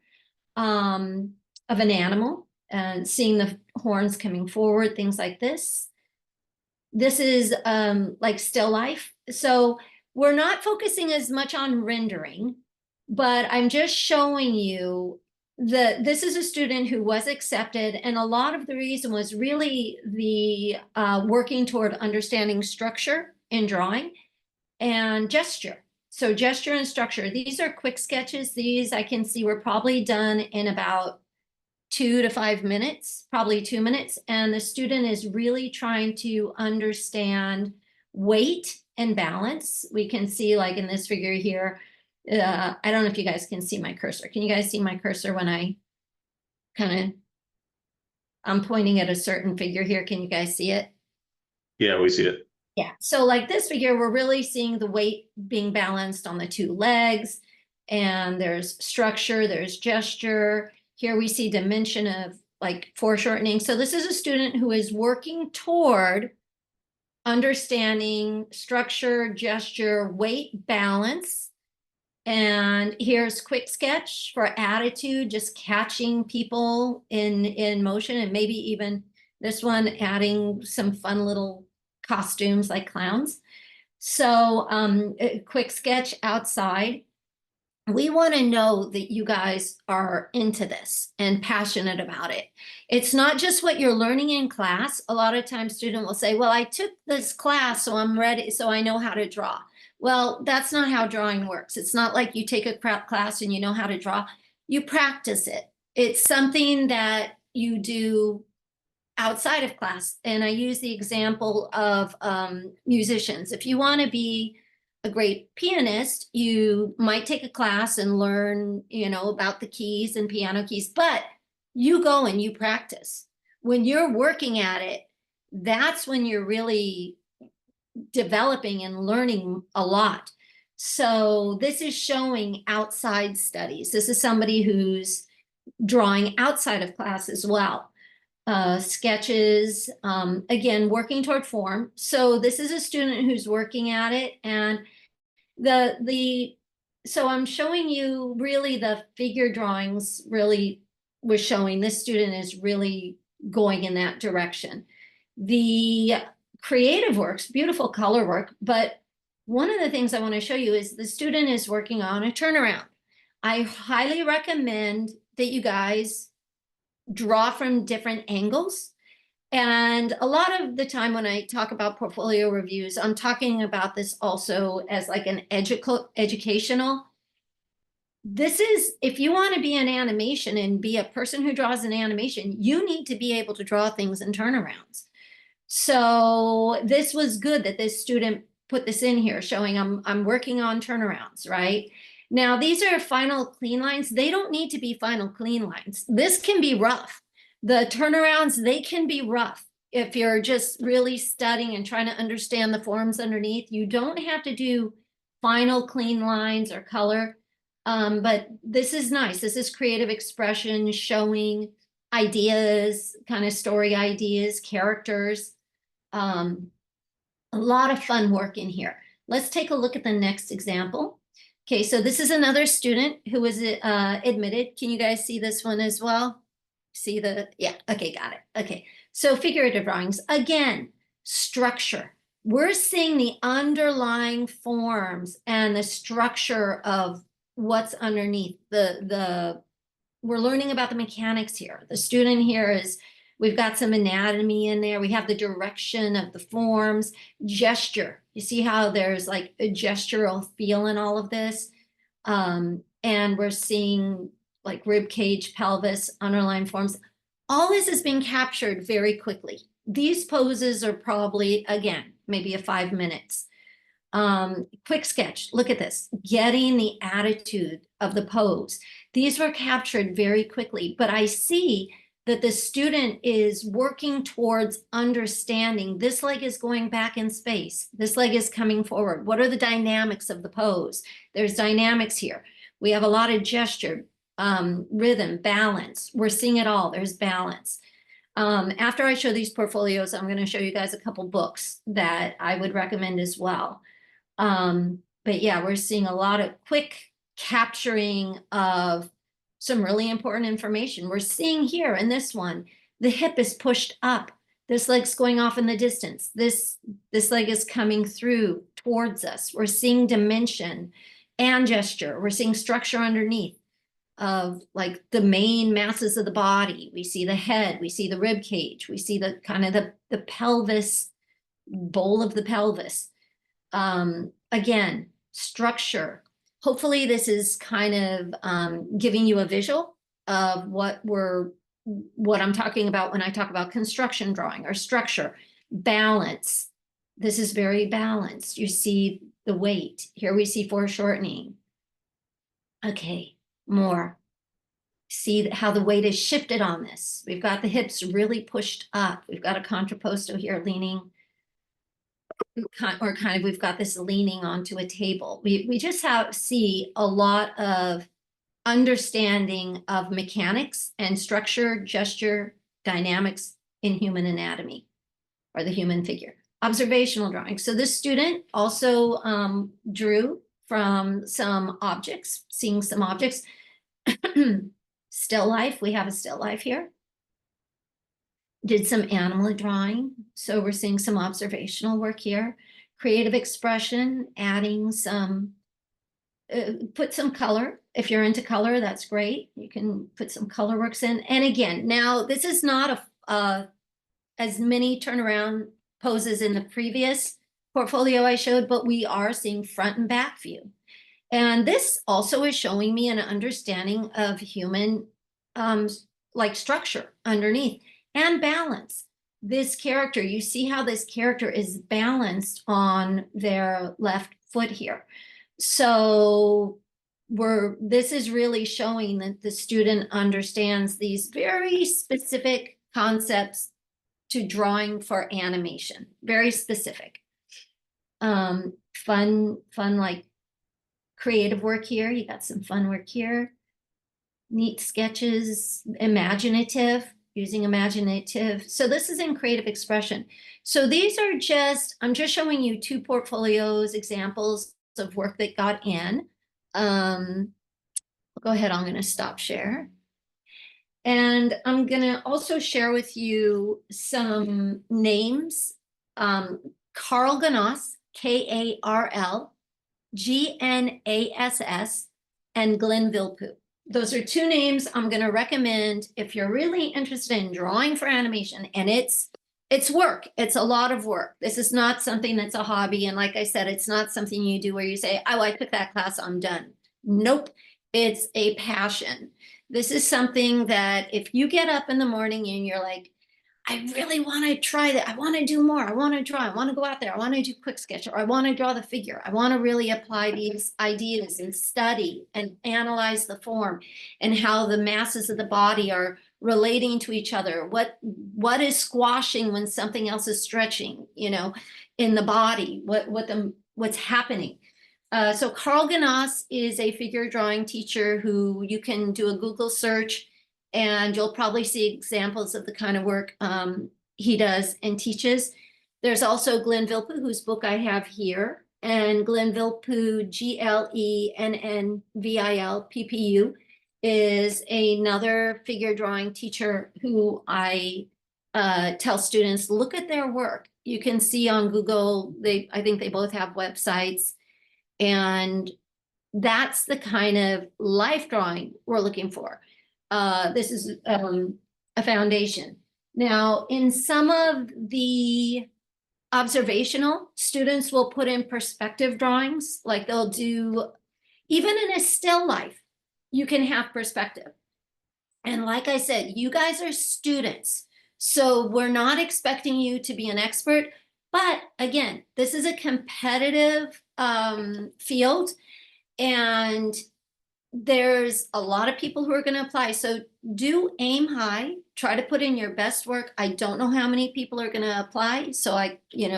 of an animal and seeing the horns coming forward, things like this. This is like still life. So we're not focusing as much on rendering, but I'm just showing you that this is a student who was accepted, and a lot of the reason was really the working toward understanding structure in drawing and gesture. So gesture and structure, these are quick sketches. These I can see were probably done in about 2 to 5 minutes, probably 2 minutes. And the student is really trying to understand weight and balance. We can see like in this figure here, I don't know if you guys can see my cursor. Can you guys see my cursor when I I'm pointing at a certain figure here? Can you guys see it? Yeah, we see it. Yeah, so like this figure, we're really seeing the weight being balanced on the 2 legs, and there's structure, there's gesture. Here we see dimension of like foreshortening. So this is a student who is working toward understanding structure, gesture, weight, balance. And here's quick sketch for attitude, just catching people in motion, and maybe even this one adding some fun little costumes like clowns. So a quick sketch outside. We want to know that you guys are into this and passionate about it. It's not just what you're learning in class. A lot of times student will say, well, I took this class, so I'm ready, so I know how to draw. Well, that's not how drawing works. It's not like you take a class and you know how to draw. You practice it. It's something that you do outside of class. And I use the example of musicians. If you want to be a great pianist, you might take a class and learn, about the keys and piano keys, but you go and you practice. When you're working at it, that's when you're really developing and learning a lot. So this is showing outside studies. This is somebody who's drawing outside of class as well. Sketches, again, working toward form. So this is a student who's working at it, and so I'm showing you really the figure drawings really was showing this student is really going in that direction. The creative works, beautiful color work, but one of the things I want to show you is the student is working on a turnaround. I highly recommend that you guys draw from different angles. And a lot of the time when I talk about portfolio reviews, I'm talking about this also as like an educational. This is, if you want to be in animation and be a person who draws an animation, you need to be able to draw things in turnarounds. So this was good that this student put this in here showing I'm working on turnarounds, right? Now, these are final clean lines. They don't need to be final clean lines. This can be rough. The turnarounds, they can be rough. If you're just really studying and trying to understand the forms underneath, you don't have to do final clean lines or color. But this is nice. This is creative expression showing ideas, kind of story ideas, characters. A lot of fun work in here. Let's take a look at the next example. Okay, so this is another student who was admitted. Can you guys see this one as well? See yeah, okay, got it. Okay, so figurative drawings. Again, structure. We're seeing the underlying forms and the structure of what's underneath, the we're learning about the mechanics here. The student here is, we've got some anatomy in there. We have the direction of the forms, gesture. You see how there's like a gestural feel in all of this? And we're seeing like rib cage, pelvis, underlying forms. All this is being captured very quickly. These poses are probably, again, maybe a 5 minutes. Quick sketch, look at this, getting the attitude of the pose. These were captured very quickly, but I see that the student is working towards understanding this leg is going back in space. This leg is coming forward. What are the dynamics of the pose? There's dynamics here. We have a lot of gesture, rhythm, balance. We're seeing it all. There's balance. After I show these portfolios, I'm going to show you guys a couple books that I would recommend as well. But yeah, we're seeing a lot of quick capturing of some really important information. We're seeing here in this one, the hip is pushed up. This leg's going off in the distance. This leg is coming through towards us. We're seeing dimension and gesture. We're seeing structure underneath of like the main masses of the body. We see the head, we see the rib cage, we see the kind of the pelvis, bowl of the pelvis. Again, structure. Hopefully this is kind of giving you a visual of what I'm talking about when I talk about construction drawing or structure. Balance. This is very balanced. You see the weight. Here we see foreshortening. Okay, more. See how the weight is shifted on this. We've got the hips really pushed up. We've got a contrapposto here leaning, or kind of, we've got this leaning onto a table. We just see a lot of understanding of mechanics and structure, gesture, dynamics in human anatomy or the human figure. Observational drawing. So this student also drew from some objects, seeing some objects. Still life, we have a still life here. Did some animal drawing. So we're seeing some observational work here. Creative expression, adding some, put some color. If you're into color, that's great. You can put some color works in. And again, now this is not as many turnaround poses in the previous portfolio I showed, but we are seeing front and back view. And this also is showing me an understanding of human like structure underneath and balance. This character, you see how this character is balanced on their left foot here. So this is really showing that the student understands these very specific concepts to drawing for animation, very specific. Fun like creative work here. You got some fun work here. Neat sketches, imaginative, using imaginative. So this is in creative expression. So these are I'm just showing you two portfolios, examples of work that got in. I'll go ahead, I'm gonna stop share. And I'm gonna also share with you some names. Carl Gnass, Karl Gnass, and Glenn Vilpu. Those are two names I'm going to recommend if you're really interested in drawing for animation. And it's work. It's a lot of work. This is not something that's a hobby. And like I said, it's not something you do where you say, oh, I took that class, I'm done. Nope. It's a passion. This is something that if you get up in the morning and you're like, I really want to try that. I want to do more. I want to draw. I want to go out there. I want to do quick sketch, or I want to draw the figure. I want to really apply these ideas and study and analyze the form and how the masses of the body are relating to each other. What is squashing when something else is stretching, you know, in the body, what's happening. So Carl Gnass is a figure drawing teacher who you can do a Google search and you'll probably see examples of the kind of work he does and teaches. There's also Glenn Vilpu, whose book I have here. And Glenn Vilpu, GLENNVILPPU, is another figure drawing teacher who I tell students, look at their work. You can see on Google, I think they both have websites. And that's the kind of life drawing we're looking for. This is a foundation. Now, in some of the observational, students will put in perspective drawings, like they'll do, even in a still life, you can have perspective. And like I said, you guys are students, so we're not expecting you to be an expert. But again, this is a competitive field, and there's a lot of people who are going to apply. So do aim high, try to put in your best work. I don't know how many people are going to apply. So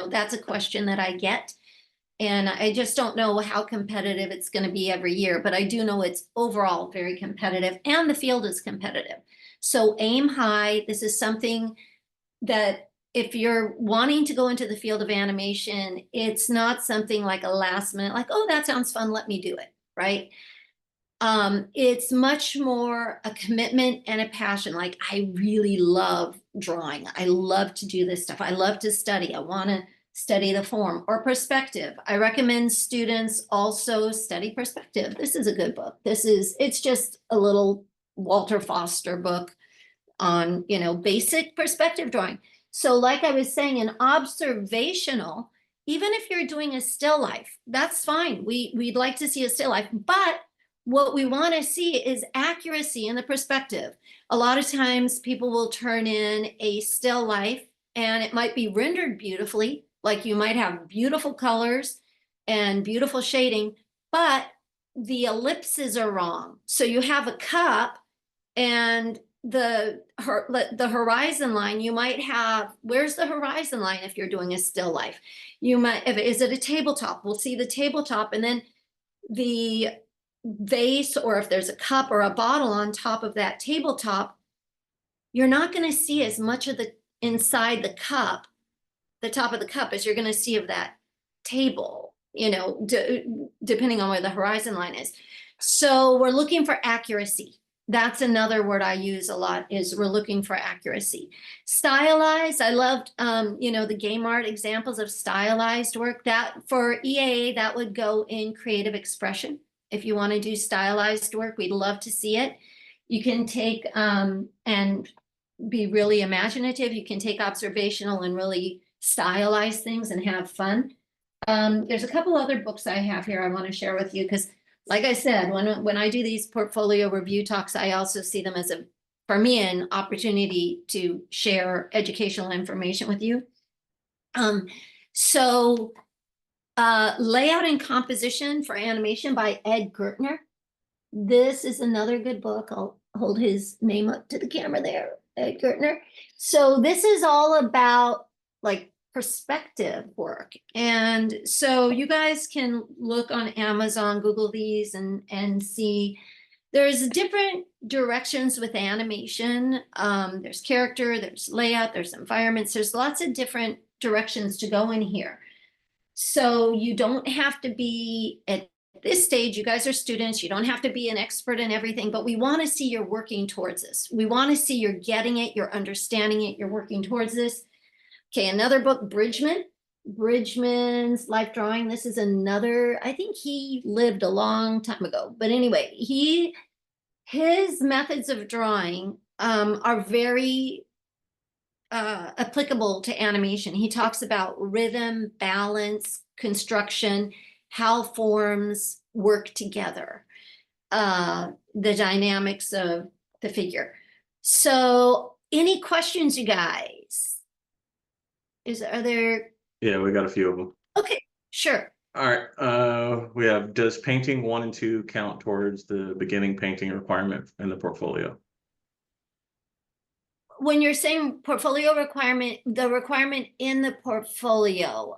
that's a question that I get. And I just don't know how competitive it's going to be every year, but I do know it's overall very competitive, and the field is competitive. So aim high. This is something that if you're wanting to go into the field of animation, it's not something like a last minute, like, oh, that sounds fun, let me do it, right? It's much more a commitment and a passion. Like, I really love drawing. I love to do this stuff. I love to study. I want to study the form. Or perspective. I recommend students also study perspective. This is a good book. It's just a little Walter Foster book on, basic perspective drawing. So like I was saying, an observational, even if you're doing a still life, that's fine. We'd like to see a still life, but what we want to see is accuracy in the perspective. A lot of times people will turn in a still life and it might be rendered beautifully, like you might have beautiful colors and beautiful shading, but the ellipses are wrong. So you have a cup and the horizon line, you might have, where's the horizon line if you're doing a still life? You might, is it a tabletop? We'll see the tabletop, and then the vase, or if there's a cup or a bottle on top of that tabletop, you're not going to see as much of the inside the cup, the top of the cup, as you're going to see of that table, depending on where the horizon line is. So we're looking for accuracy. That's another word I use a lot, is we're looking for accuracy. Stylized, I loved, the game art examples of stylized work. That for EAA, that would go in creative expression. If you want to do stylized work, we'd love to see it. You can take and be really imaginative. You can take observational and really stylize things and have fun. There's a couple other books I have here I want to share with you, because like I said, when I do these portfolio review talks, I also see them as for me, an opportunity to share educational information with you. Layout and Composition for Animation by Ed Gertner. This is another good book. I'll hold his name up to the camera there, Ed Gertner. So this is all about like perspective work. And so you guys can look on Amazon, Google these, and see there's different directions with animation. There's character, there's layout, there's environments, there's lots of different directions to go in here. So you don't have to be, at this stage, you guys are students, you don't have to be an expert in everything, but we want to see you're working towards this. We want to see you're getting it, you're understanding it, you're working towards this. Okay, another book, Bridgman's Life Drawing. This is another, I think he lived a long time ago, but anyway, his methods of drawing are very applicable to animation. He talks about rhythm, balance, construction, how forms work together, the dynamics of the figure. So any questions, you guys? Are there? Yeah, we got a few of them. Okay, sure. All right. We have, does painting 1 and 2 count towards the beginning painting requirement in the portfolio? When you're saying portfolio requirement, the requirement in the portfolio.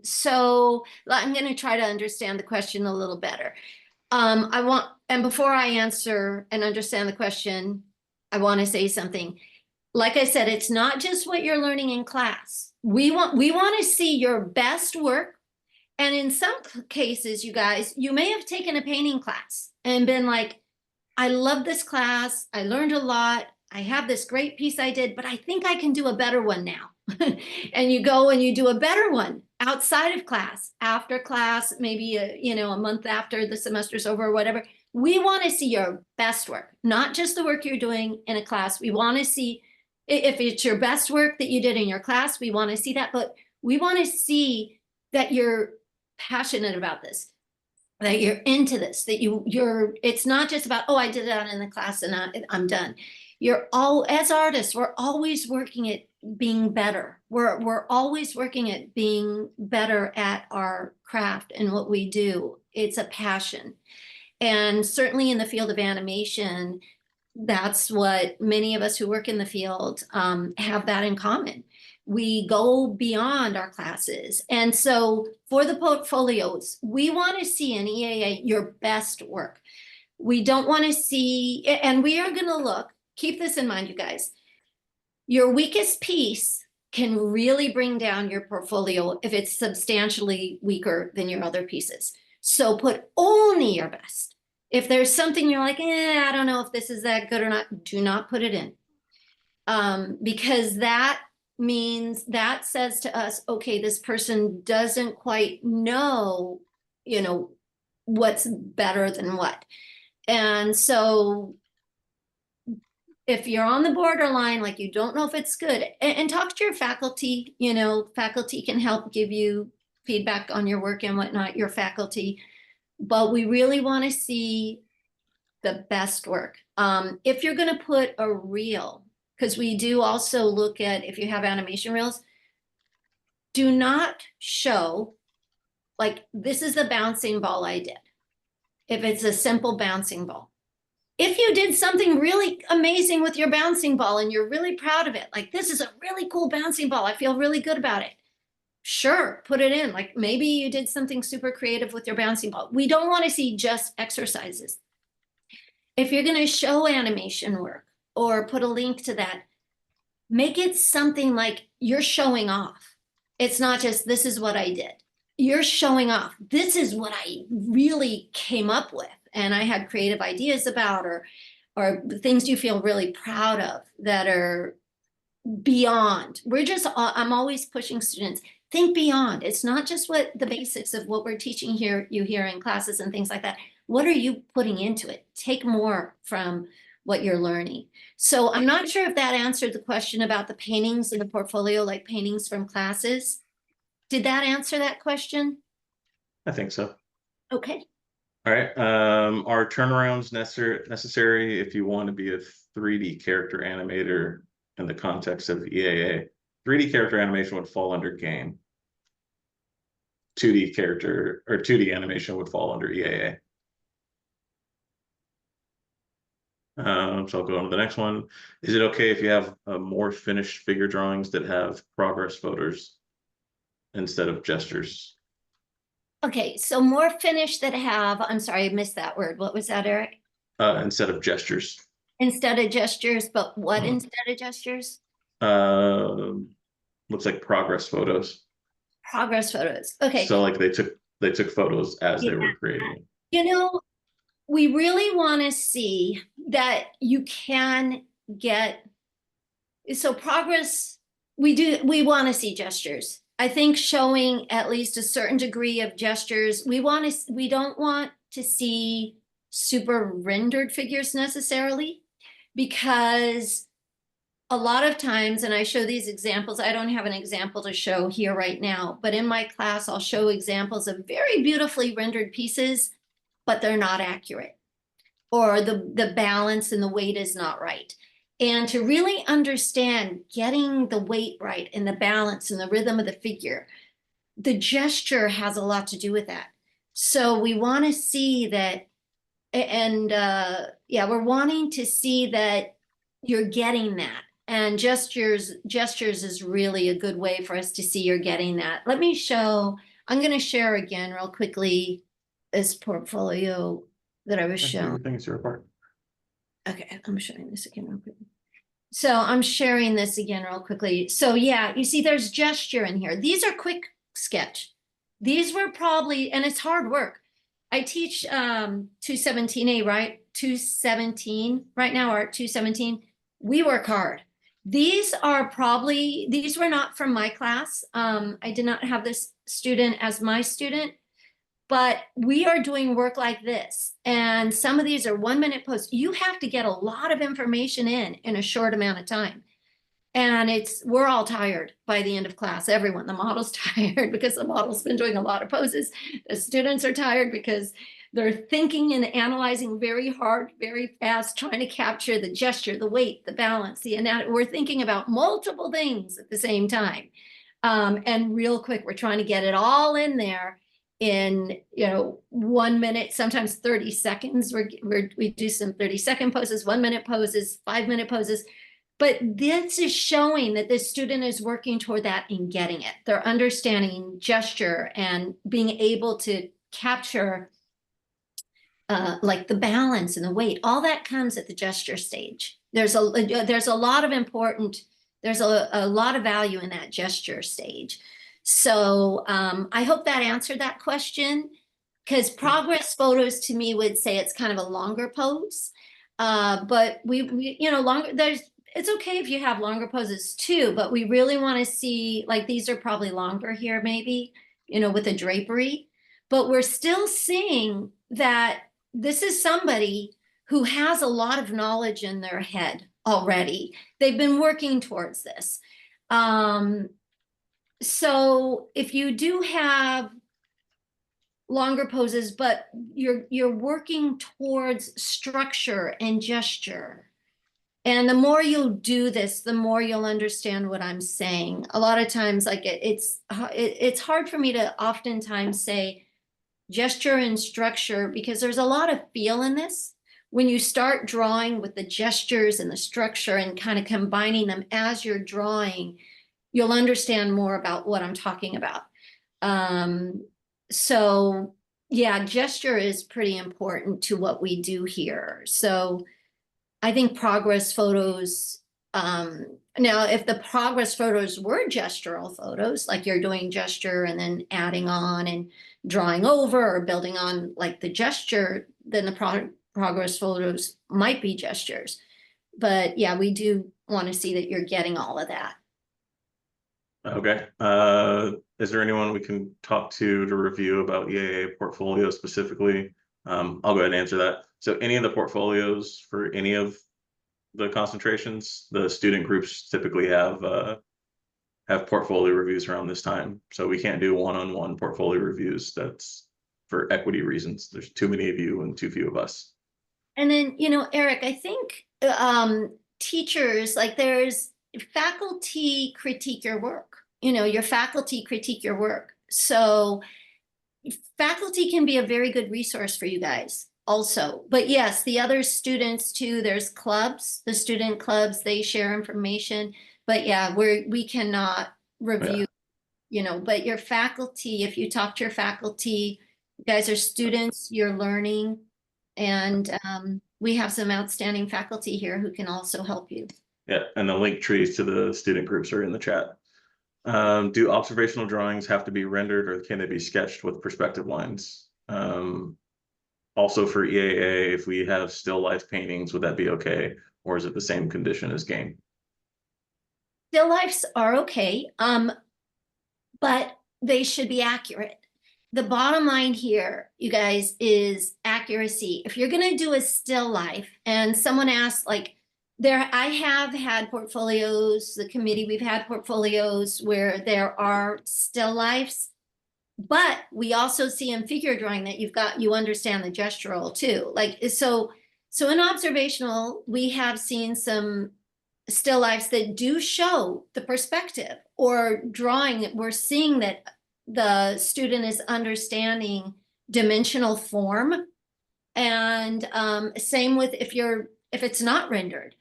So I'm going to try to understand the question a little better. And before I answer and understand the question, I want to say something. Like I said, it's not just what you're learning in class. We want to see your best work. And in some cases, you guys, you may have taken a painting class and been like, I love this class. I learned a lot. I have this great piece I did, but I think I can do a better one now. And you go and you do a better one outside of class, after class, maybe a month after the semester's over or whatever. We want to see your best work, not just the work you're doing in a class. We want to see if it's your best work that you did in your class, we want to see that, but we want to see that you're passionate about this, that you're into this, that it's not just about, oh, I did that in the class and I'm done. As artists, we're always working at being better. We're always working at being better at our craft and what we do. It's a passion. And certainly in the field of animation, that's what many of us who work in the field have that in common. We go beyond our classes. And so for the portfolios, we want to see in EAA your best work. We don't want to see, and we are going to look, keep this in mind, you guys. Your weakest piece can really bring down your portfolio if it's substantially weaker than your other pieces. So put only your best. If there's something you're like, I don't know if this is that good or not, do not put it in. Because that means, that says to us, okay, this person doesn't quite know, what's better than what. And so if you're on the borderline, like you don't know if it's good, and talk to your faculty, faculty can help give you feedback on your work and whatnot, your faculty. But we really want to see the best work. If you're going to put a reel, because we do also look at, if you have animation reels, do not show, like, this is the bouncing ball I did. If it's a simple bouncing ball. If you did something really amazing with your bouncing ball and you're really proud of it, like, this is a really cool bouncing ball, I feel really good about it. Sure, put it in. Like, maybe you did something super creative with your bouncing ball. We don't want to see just exercises. If you're going to show animation work or put a link to that, make it something like you're showing off. It's not just, this is what I did. You're showing off. This is what I really came up with and I had creative ideas about, or things you feel really proud of that are beyond. I'm always pushing students, think beyond. It's not just what the basics of what we're teaching here, you hear in classes and things like that. What are you putting into it? Take more from what you're learning. So I'm not sure if that answered the question about the paintings in the portfolio, like paintings from classes. Did that answer that question? I think so. Okay. All right. Are turnarounds necessary if you want to be a 3D character animator in the context of EAA? 3D character animation would fall under game. 2D character or 2D animation would fall under EAA. So I'll go on to the next one. Is it okay if you have more finished figure drawings that have progress photos instead of gestures? Okay, so more finished that have, I'm sorry, I missed that word. What was that, Eric? Instead of gestures. Instead of gestures, but what instead of gestures? Looks like progress photos. Progress photos. Okay. So like they took photos as they were creating. We really want to see that you can get, so progress, we want to see gestures. I think showing at least a certain degree of gestures, we don't want to see super rendered figures necessarily, because a lot of times, and I show these examples, I don't have an example to show here right now, but in my class, I'll show examples of very beautifully rendered pieces, but they're not accurate, or the balance and the weight is not right. And to really understand getting the weight right and the balance and the rhythm of the figure, the gesture has a lot to do with that. So we want to see that, and we're wanting to see that you're getting that. And gestures is really a good way for us to see you're getting that. Let me show, I'm going to share again real quickly this portfolio that I was showing. Things are apart. Okay, I'm showing this again real quick. So I'm sharing this again real quickly. So yeah, you see there's gesture in here. These are quick sketch. These were probably, and it's hard work. I teach 217A, right? 217 right now, or 217. We work hard. These were not from my class. I did not have this student as my student, But we are doing work like this, and some of these are 1-minute posts. You have to get a lot of information in a short amount of time. And we're all tired by the end of class. Everyone, the model's tired because the model's been doing a lot of poses. The students are tired because they're thinking and analyzing very hard, very fast, trying to capture the gesture, the weight, the balance, the anatomy. We're thinking about multiple things at the same time. And real quick, we're trying to get it all in there in 1 minute, sometimes 30 seconds. We do some 30-second poses, 1-minute poses, 5-minute poses. But this is showing that the student is working toward that and getting it. They're understanding gesture and being able to capture like the balance and the weight. All that comes at the gesture stage. There's a lot of value in that gesture stage. So I hope that answered that question, because progress photos to me would say it's kind of a longer pose. But it's okay if you have longer poses too, but we really want to see, like, these are probably longer here, maybe, with a drapery, but we're still seeing that this is somebody who has a lot of knowledge in their head already. They've been working towards this. So if you do have longer poses, but you're working towards structure and gesture, and the more you'll do this, the more you'll understand what I'm saying. A lot of times, like it's hard for me to oftentimes say gesture and structure, because there's a lot of feel in this. When you start drawing with the gestures and the structure and kind of combining them as you're drawing, you'll understand more about what I'm talking about. So yeah, gesture is pretty important to what we do here. So I think progress photos, now if the progress photos were gestural photos, like you're doing gesture and then adding on and drawing over or building on like the gesture, then the progress photos might be gestures. But yeah, we do want to see that you're getting all of that. Okay. Is there anyone we can talk to review about EAA portfolio specifically? I'll go ahead and answer that. So any of the portfolios for any of the concentrations, the student groups typically have portfolio reviews around this time. So we can't do one-on-one portfolio reviews. That's for equity reasons. There's too many of you and too few of us. And then, Erik, I think teachers, like there's faculty critique your work. Your faculty critique your work. So faculty can be a very good resource for you guys also. But yes, the other students too, there's clubs, the student clubs, they share information. But yeah, we cannot review, but your faculty, if you talk to your faculty, you guys are students, you're learning. And we have some outstanding faculty here who can also help you. Yeah, and the link trees to the student groups are in the chat. Do observational drawings have to be rendered, or can they be sketched with perspective lines? Also for EAA, if we have still life paintings, would that be okay? Or is it the same condition as game? Still lifes are okay, but they should be accurate. The bottom line here, you guys, is accuracy. If you're going to do a still life, and someone asked, like, I have had portfolios, the committee, we've had portfolios where there are still lifes, but we also see in figure drawing that you understand the gestural too. Like, so in observational, we have seen some still lifes that do show the perspective, or drawing, we're seeing that the student is understanding dimensional form. And same with if it's not rendered.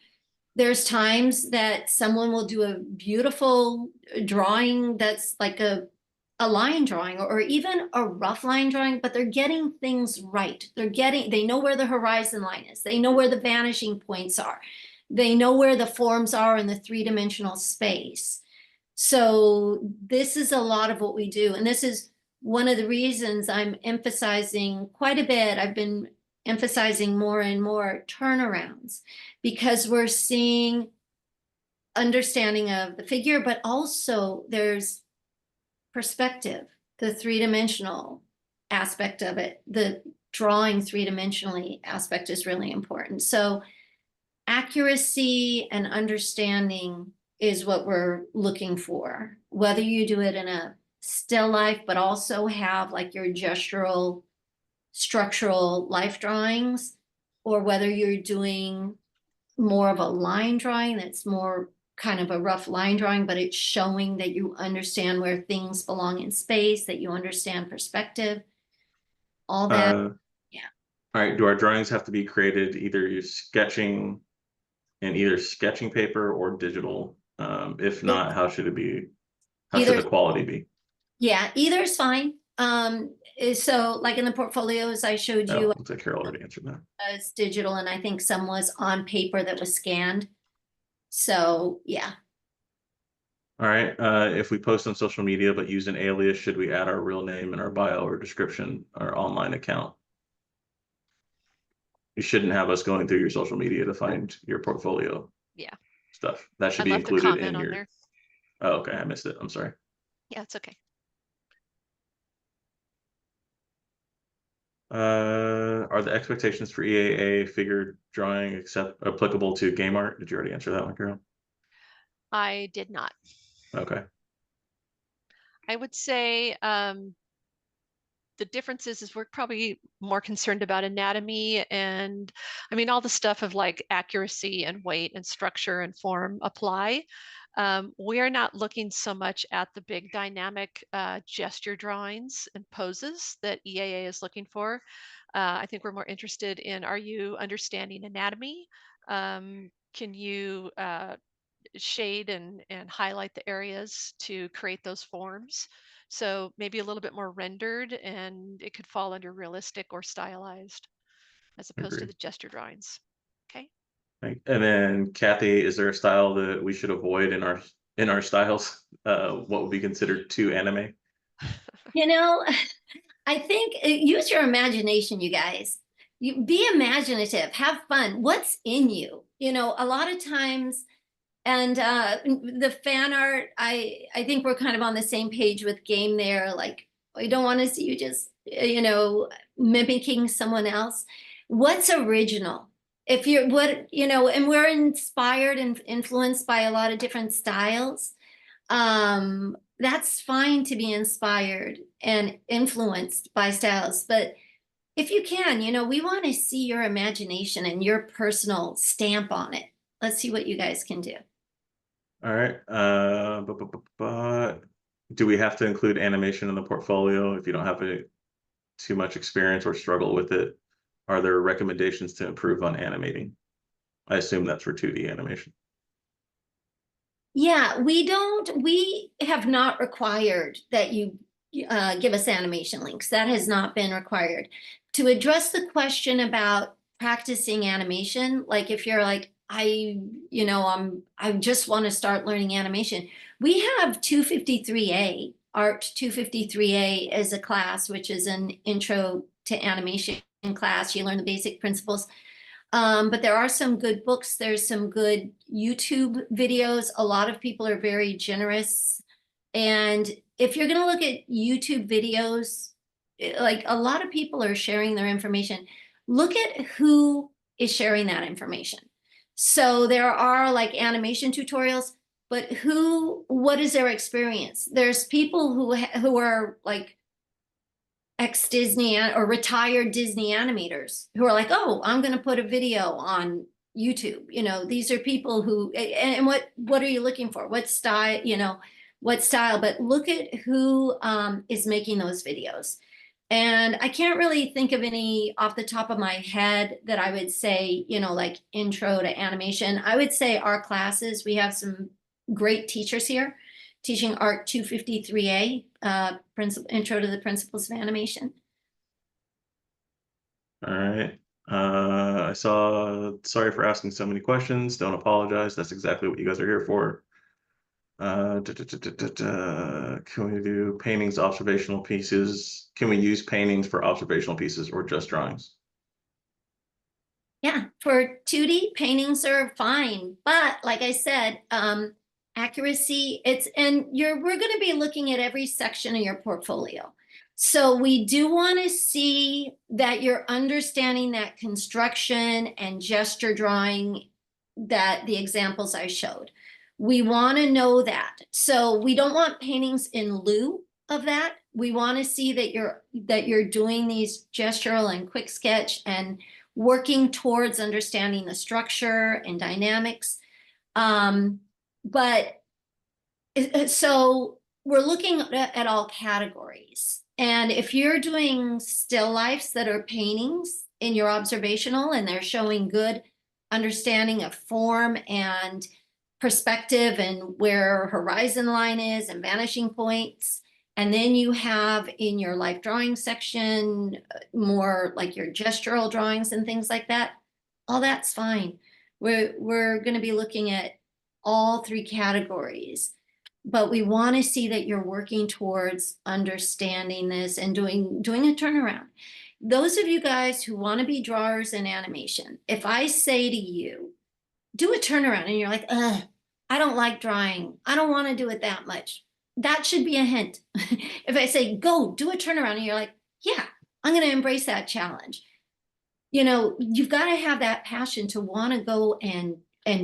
There's times that someone will do a beautiful drawing that's like a line drawing, or even a rough line drawing, but they're getting things right. They know where the horizon line is. They know where the vanishing points are. They know where the forms are in the three-dimensional space. So this is a lot of what we do. And this is one of the reasons I'm emphasizing quite a bit. I've been emphasizing more and more turnarounds, because we're seeing understanding of the figure, but also there's perspective, the three-dimensional, aspect of it, the drawing three-dimensionally aspect is really important. So accuracy and understanding is what we're looking for, whether you do it in a still life, but also have like your gestural, structural life drawings, or whether you're doing more of a line drawing that's more kind of a rough line drawing, but it's showing that you understand where things belong in space, that you understand perspective, all that. Uh, Yeah. all right. Do our drawings have to be created either you're sketching in either sketching paper or digital? If not, how should it be? How should Either, the quality be? yeah, either is fine. So like in the portfolios I showed Oh, you, looks like Carol already answered that. it's digital, and I think some was on paper that was scanned. So yeah. All right. If we post on social media but use an alias, should we add our real name in our bio or description, our online account? You shouldn't have us going through your social media to find your portfolio Yeah, stuff. That should I be left a included comment in on your. there. Oh, okay. I missed it. I'm sorry. Yeah, it's okay. Are the expectations for EAA figure drawing except applicable to game art? Did you already answer that one, Carol? I did not. Okay. I would say the difference is we're probably more concerned about anatomy, and I mean all the stuff of like accuracy and weight and structure and form apply. We are not looking so much at the big dynamic gesture drawings and poses that EAA is looking for. I think we're more interested in, are you understanding anatomy? Can you shade and highlight the areas to create those forms? So maybe a little bit more rendered, and it could fall under realistic or stylized as opposed to Agreed. the gesture drawings. Okay. And then Kathy, is there a style that we should avoid in our styles? What would be considered too anime? You know, I think use your imagination, you guys. You be imaginative, have fun. What's in you? You know, a lot of times, and the fan art, I think we're kind of on the same page with game there. Like, I don't want to see you just, you know, mimicking someone else. What's original? If you're what, you know, and we're inspired and influenced by a lot of different styles. That's fine to be inspired and influenced by styles, but if you can, you know, we want to see your imagination and your personal stamp on it. Let's see what you guys can do. All right. But do we have to include animation in the portfolio if you don't have too much experience or struggle with it? Are there recommendations to improve on animating? I assume that's for 2D animation. Yeah, we have not required that you give us animation links. That has not been required. To address the question about practicing animation, like if you're like, you know, I just want to start learning animation. We have 253A, Art 253A as a class, which is an intro to animation class. You learn the basic principles. But there are some good books. There's some good YouTube videos. A lot of people are very generous. And if you're going to look at YouTube videos, like a lot of people are sharing their information. Look at who is sharing that information. So there are like animation tutorials, but what is their experience? There's people who are like ex-Disney or retired Disney animators who are like, oh, I'm going to put a video on YouTube. You know, these are people who, and what are you looking for? What style, you know, what style, but look at who is making those videos. And I can't really think of any off the top of my head that I would say, you know, like intro to animation. I would say our classes, we have some great teachers here teaching Art 253A, Intro to the Principles of Animation. All right. I saw, sorry for asking so many questions. Don't apologize. That's exactly what you guys are here for. Can we do paintings, observational pieces? Can we use paintings for observational pieces or just drawings? Yeah, for 2D paintings are fine, but like I said, accuracy, we're going to be looking at every section of your portfolio. So we do want to see that you're understanding that construction and gesture drawing, that the examples I showed. We want to know that. So we don't want paintings in lieu of that. We want to see that you're doing these gestural and quick sketch and working towards understanding the structure and dynamics. But so we're looking at all categories. And if you're doing still lifes that are paintings in your observational and they're showing good understanding of form and perspective and where horizon line is and vanishing points, and then you have in your life drawing section more like your gestural drawings and things like that, all that's fine. We're going to be looking at all three categories, but we want to see that you're working towards understanding this and doing a turnaround. Those of you guys who want to be drawers in animation, if I say to you, do a turnaround, and you're like, ugh, I don't like drawing, I don't want to do it that much, that should be a hint. If I say, go do a turnaround, and you're like, yeah, I'm going to embrace that challenge. You know, you've got to have that passion to want to go and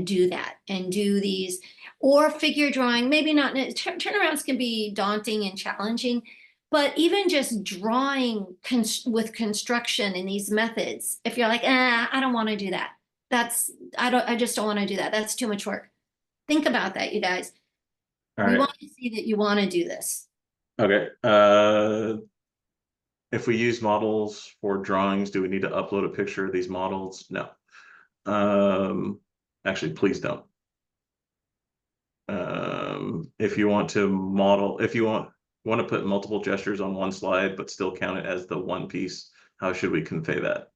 do that and do these, or figure drawing. Maybe not, turnarounds can be daunting and challenging, but even just drawing with construction in these methods, if you're like, I don't want to do that, I just don't want to do that, that's too much work. Think about that, you guys. All We right. want to see that you want to do this. Okay. If we use models for drawings, do we need to upload a picture of these models? No. Actually, please don't. If you want to model, if you want to put multiple gestures on one slide, but still count it as the one piece, how should we convey that?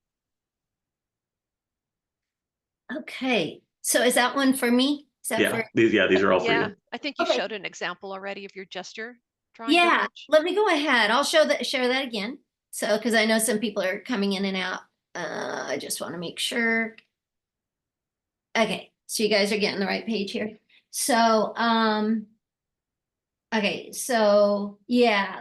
Okay, so is that one for me? Is that Yeah, for? these are all for Yeah, you. I think you Okay. showed an example already of your gesture drawing, didn't Yeah, you? let me go ahead. I'll share that again. So, because I know some people are coming in and out. I just want to make sure. Okay, so you guys are getting the right page here. So, okay, so yeah,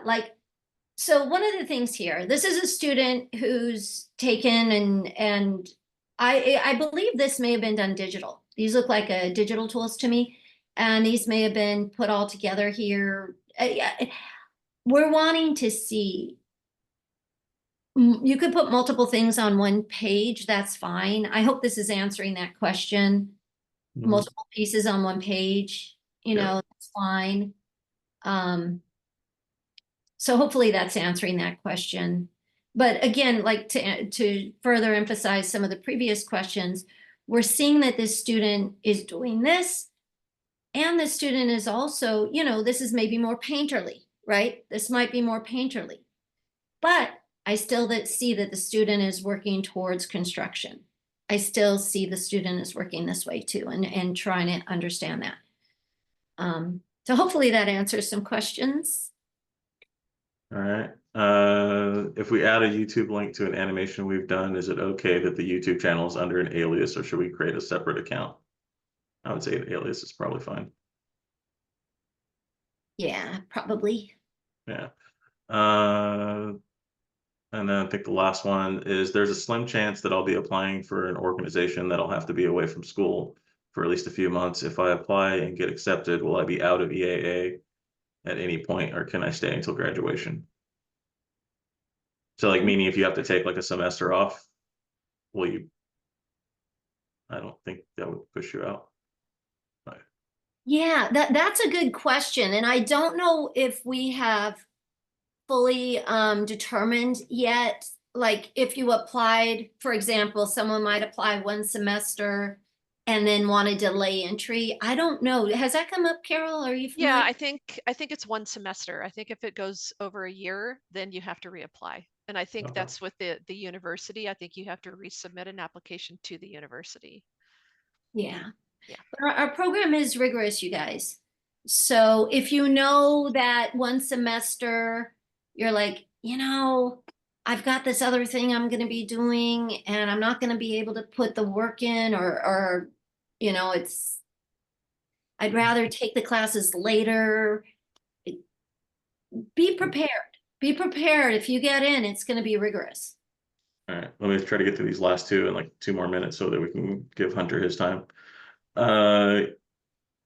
so one of the things here, this is a student who's taken and I believe this may have been done digital. These look like digital tools to me, and these may have been put all together here. We're wanting to see. You could put multiple things on one page, that's fine. I hope this is answering that question. Mhm. Multiple pieces on one page, Yeah. that's fine. So hopefully that's answering that question. But again, like to further emphasize some of the previous questions, we're seeing that this student is doing this, and the student is also, this is maybe more painterly, right? This might be more painterly, but I still see that the student is working towards construction. I still see the student is working this way too, and trying to understand that. So hopefully that answers some questions. All right. If we add a YouTube link to an animation we've done, is it okay that the YouTube channel is under an alias, or should we create a separate account? I would say an alias is probably fine. Yeah, probably. Yeah. And then I think the last one is there's a slim chance that I'll be applying for an organization that'll have to be away from school for at least a few months. If I apply and get accepted, will I be out of EAA at any point, or can I stay until graduation? So like meaning if you have to take like a semester off, will you? I don't think that would push you out. Yeah, that's a good question. And I don't know if we have fully determined yet. Like if you applied, for example, someone might apply one semester and then want to delay entry. I don't know. Has that come up, Carol? Are you Yeah, familiar? I think it's one semester. I think if it goes over a year, then you have to reapply. And I think Okay. that's with the university. I think you have to resubmit an application to the university. Yeah. Yeah. But our program is rigorous, you guys. So if you know that one semester you're like, I've got this other thing I'm going to be doing and I'm not going to be able to put the work in, or I'd rather take the classes later. Be prepared. Be prepared. If you get in, it's going to be rigorous. All right, let me try to get through these last two in like 2 more minutes so that we can give Hunter his time. Uh,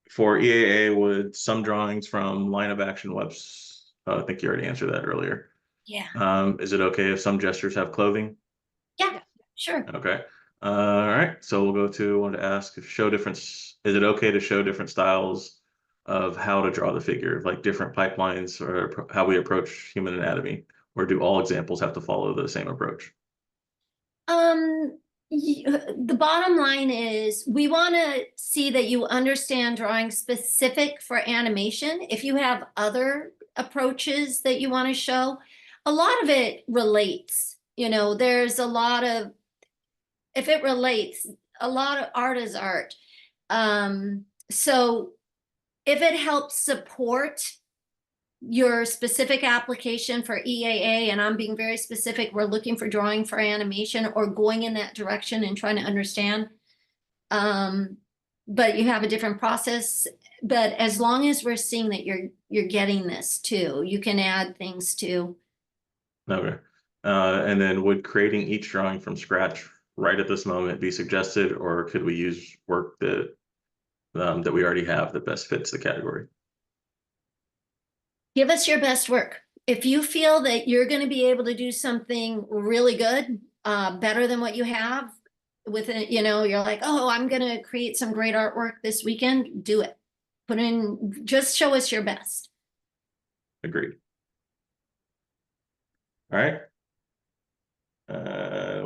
for EAA, would some drawings from line of action webs? I think you already answered that earlier. Yeah. Is it okay if some gestures have clothing? Yeah, sure. Okay. All right. So we'll go to, I wanted to ask if show difference. Is it okay to show different styles of how to draw the figure, like different pipelines or how we approach human anatomy? Or do all examples have to follow the same approach? The bottom line is we want to see that you understand drawing specific for animation. If you have other approaches that you want to show, a lot of it relates. There's a lot of, if it relates, a lot of art is art. So if it helps support your specific application for EAA, and I'm being very specific, we're looking for drawing for animation or going in that direction and trying to understand. But you have a different process. But as long as we're seeing that you're getting this too, you can add things too. Okay. And then would creating each drawing from scratch right at this moment be suggested, or could we use work that that we already have that best fits the category? Give us your best work. If you feel that you're going to be able to do something really good, better than what you have with it, you're like, oh, I'm going to create some great artwork this weekend, do it. Just show us your best. Agreed. All right.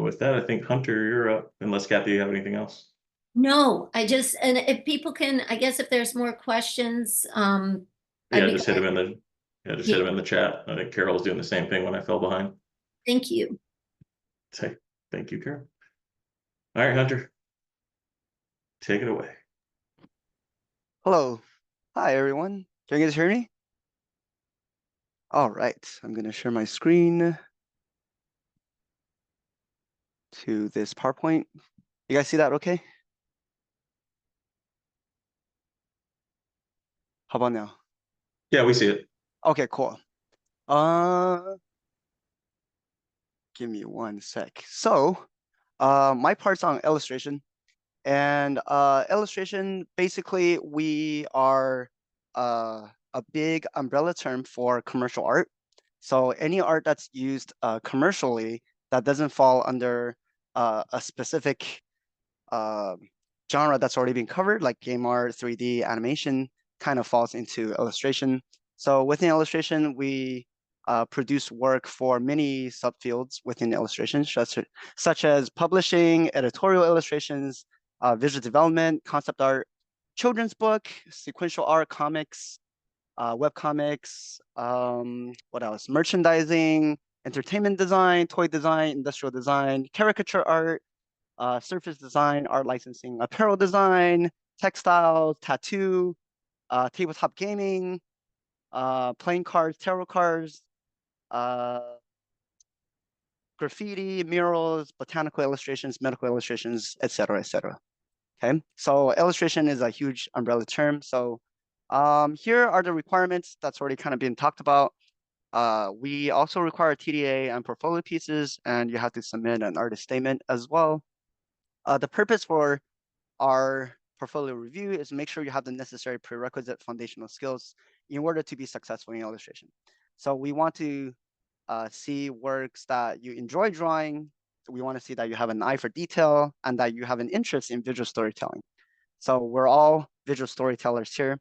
With that, I think Hunter, you're up. Unless Kathy, you have anything else? No, and if people can, I guess if there's more questions, Yeah, I'd be just hit glad. him in the hit him in the chat. I think Carol was doing the same thing when I fell behind. Thank you. Say thank you, Carol. All right, Hunter. Take it away. Hello. Hi, everyone. Can you guys hear me? All right. I'm going to share my screen to this PowerPoint. You guys see that okay? How about now? Yeah, we see it. Okay, cool. Give me one sec. So, my part's on illustration. And illustration, basically, we are a big umbrella term for commercial art. So any art that's used commercially that doesn't fall under a specific genre that's already been covered, like game art, 3D animation, kind of falls into illustration. So within illustration, we produce work for many subfields within illustration, such as publishing, editorial illustrations, visual development, concept art, children's book, sequential art, comics, web comics, what else? Merchandising, entertainment design, toy design, industrial design, caricature art, surface design, art licensing, apparel design, textiles, tattoo, tabletop gaming, playing cards, tarot cards, graffiti, murals, botanical illustrations, medical illustrations, etc., etc. Okay, so illustration is a huge umbrella term. So here are the requirements that's already kind of been talked about. We also require TDA and portfolio pieces, and you have to submit an artist statement as well. The purpose for our portfolio review is make sure you have the necessary prerequisite foundational skills in order to be successful in illustration. So we want to see works that you enjoy drawing. We want to see that you have an eye for detail and that you have an interest in visual storytelling. So we're all visual storytellers here.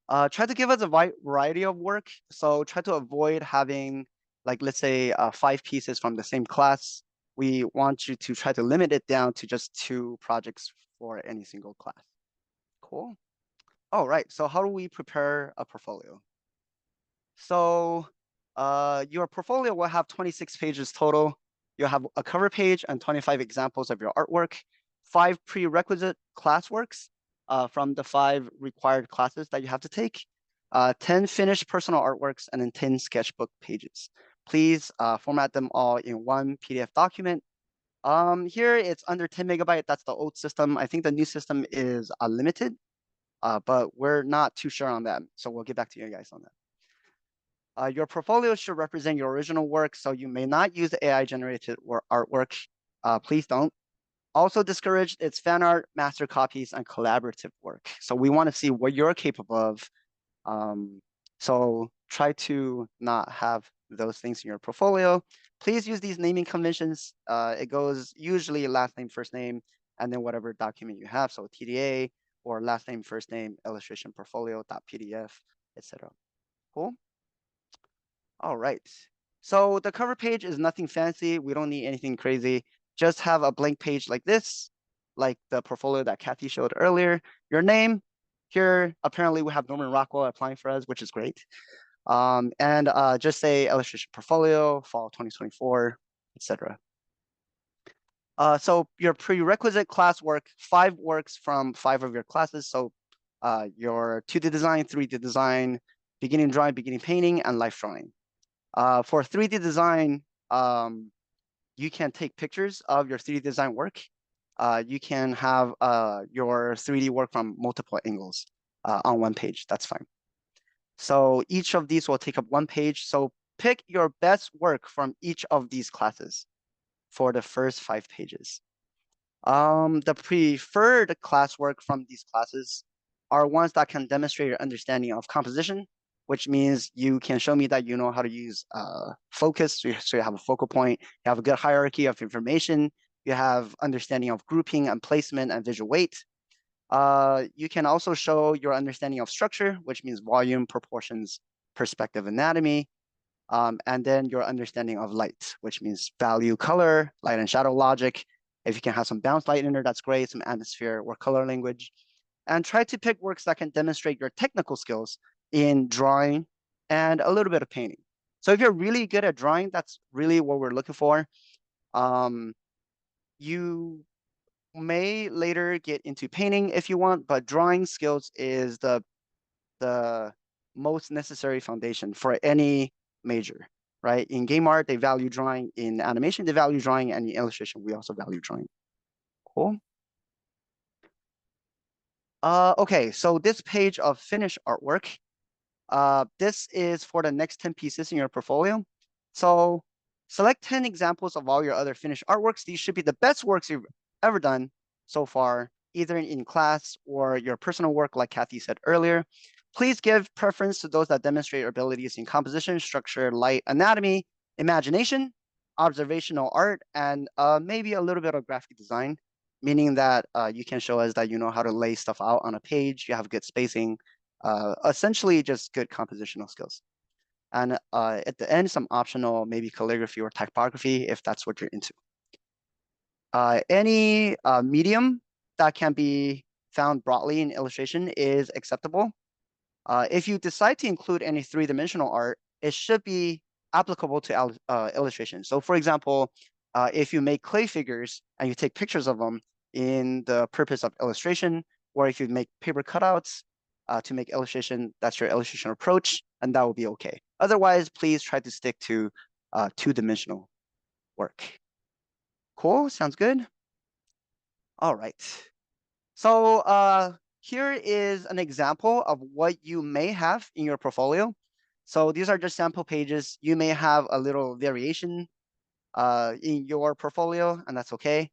Try to give us a variety of work. So try to avoid having, like, let's say 5 pieces from the same class. We want you to try to limit it down to just 2 projects for any single class. Cool. All right, so how do we prepare a portfolio? So your portfolio will have 26 pages total. You'll have a cover page and 25 examples of your artwork, 5 prerequisite classworks from the 5 required classes that you have to take, 10 finished personal artworks, and then 10 sketchbook pages. Please format them all in one PDF document. Here it's under 10 megabyte. That's the old system. I think the new system is unlimited, but we're not too sure on that. So we'll get back to you guys on that. Your portfolio should represent your original work, so you may not use AI generated artwork. Please don't. Also discouraged it's fan art, master copies, and collaborative work. So we want to see what you're capable of. So try to not have those things in your portfolio. Please use these naming conventions. It goes usually last name, first name, and then whatever document you have. So TDA or last name, first name, illustration portfolio.pdf, etc. Cool. All right. So the cover page is nothing fancy. We don't need anything crazy. Just have a blank page like this, like the portfolio that Kathy showed earlier. Your name. Here, apparently we have Norman Rockwell applying for us, which is great. And just say illustration portfolio, fall 2024, etc. So your prerequisite classwork, 5 works from 5 of your classes. So your 2D design, 3D design, beginning drawing, beginning painting, and life drawing. For 3D design, you can take pictures of your 3D design work. You can have your 3D work from multiple angles on one page. That's fine. So each of these will take up 1 page. So pick your best work from each of these classes for the first 5 pages. The preferred classwork from these classes are ones that can demonstrate your understanding of composition, which means you can show me that you know how to use focus. So you have a focal point, you have a good hierarchy of information, you have understanding of grouping and placement and visual weight. You can also show your understanding of structure, which means volume, proportions, perspective, anatomy, and then your understanding of light, which means value, color, light and shadow logic. If you can have some bounce light in there, that's great, some atmosphere or color language. And try to pick works that can demonstrate your technical skills in drawing and a little bit of painting. So if you're really good at drawing, that's really what we're looking for. You may later get into painting if you want, but drawing skills is the most necessary foundation for any major, right? In game art, they value drawing. In animation, they value drawing. And in illustration, we also value drawing. Cool. Okay, so this page of finished artwork, this is for the next 10 pieces in your portfolio. So select 10 examples of all your other finished artworks. These should be the best works you've ever done so far, either in class or your personal work, like Kathy said earlier. Please give preference to those that demonstrate your abilities in composition, structure, light, anatomy, imagination, observational art, and maybe a little bit of graphic design, meaning that you can show us that you know how to lay stuff out on a page, you have good spacing, essentially just good compositional skills. And at the end, some optional, maybe calligraphy or typography, if that's what you're into. Any medium that can be found broadly in illustration is acceptable. If you decide to include any 3-dimensional art, it should be applicable to illustration. So for example, if you make clay figures and you take pictures of them in the purpose of illustration, or if you make paper cutouts to make illustration, that's your illustration approach, and that will be okay. Otherwise, please try to stick to 2-dimensional work. Cool, sounds good. All right. So here is an example of what you may have in your portfolio. So these are just sample pages. You may have a little variation in your portfolio, and that's okay.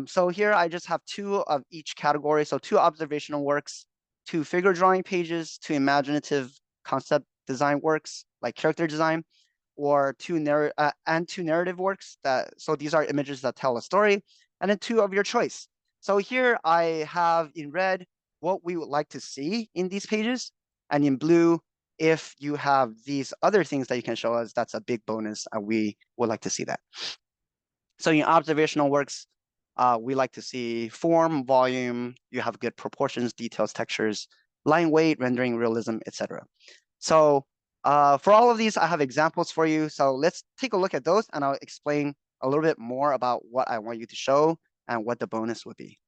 So here I just have 2 of each category. So 2 observational works, 2 figure drawing pages, 2 imaginative concept design works, like character design, or 2 narrative works. So these are images that tell a story, and then 2 of your choice. So here I have in red what we would like to see in these pages, and in blue, if you have these other things that you can show us, that's a big bonus, and we would like to see that. So in observational works, we like to see form, volume, you have good proportions, details, textures, line weight, rendering, realism, etc. So for all of these, I have examples for you. So let's take a look at those, and I'll explain a little bit more about what I want you to show and what the bonus would be.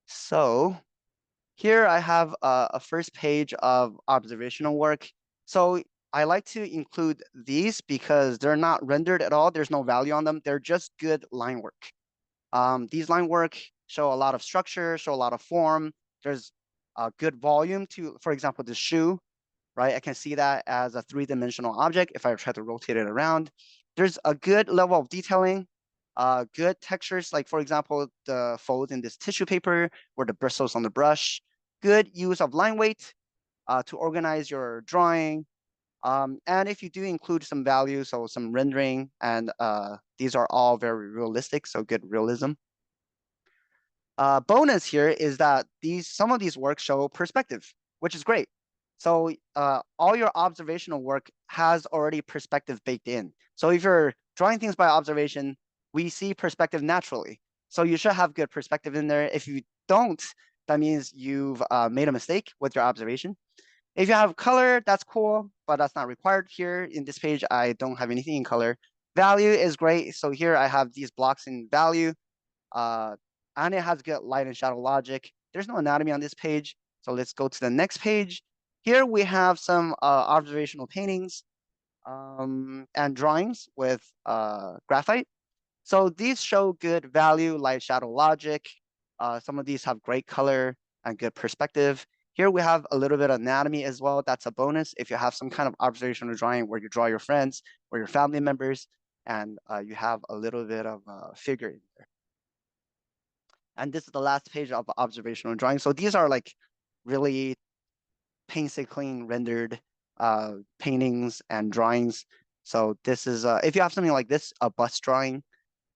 So here I have a first page of observational work. So I like to include these because they're not rendered at all. There's no value on them. They're just good line work. These line work show a lot of structure, show a lot of form. There's a good volume to, for example, the shoe, right? I can see that as a 3-dimensional object if I try to rotate it around. There's a good level of detailing, good textures, like for example, the folds in this tissue paper or the bristles on the brush, good use of line weight to organize your drawing. And if you do include some values, so some rendering, and these are all very realistic, so good realism. Bonus here is that some of these works show perspective, which is great. So all your observational work has already perspective baked in. So if you're drawing things by observation, we see perspective naturally. So you should have good perspective in there. If you don't, that means you've made a mistake with your observation. If you have color, that's cool, but that's not required here. In this page, I don't have anything in color. Value is great. So here I have these blocks in value. And it has good light and shadow logic. There's no anatomy on this page. So let's go to the next page. Here we have some observational paintings and drawings with graphite. So these show good value, light, shadow logic. Some of these have great color and good perspective. Here we have a little bit of anatomy as well. That's a bonus if you have some kind of observational drawing where you draw your friends or your family members, and you have a little bit of a figure in there. And this is the last page of observational drawing. So these are like really painstakingly rendered paintings and drawings. So this is, if you have something like this, a bust drawing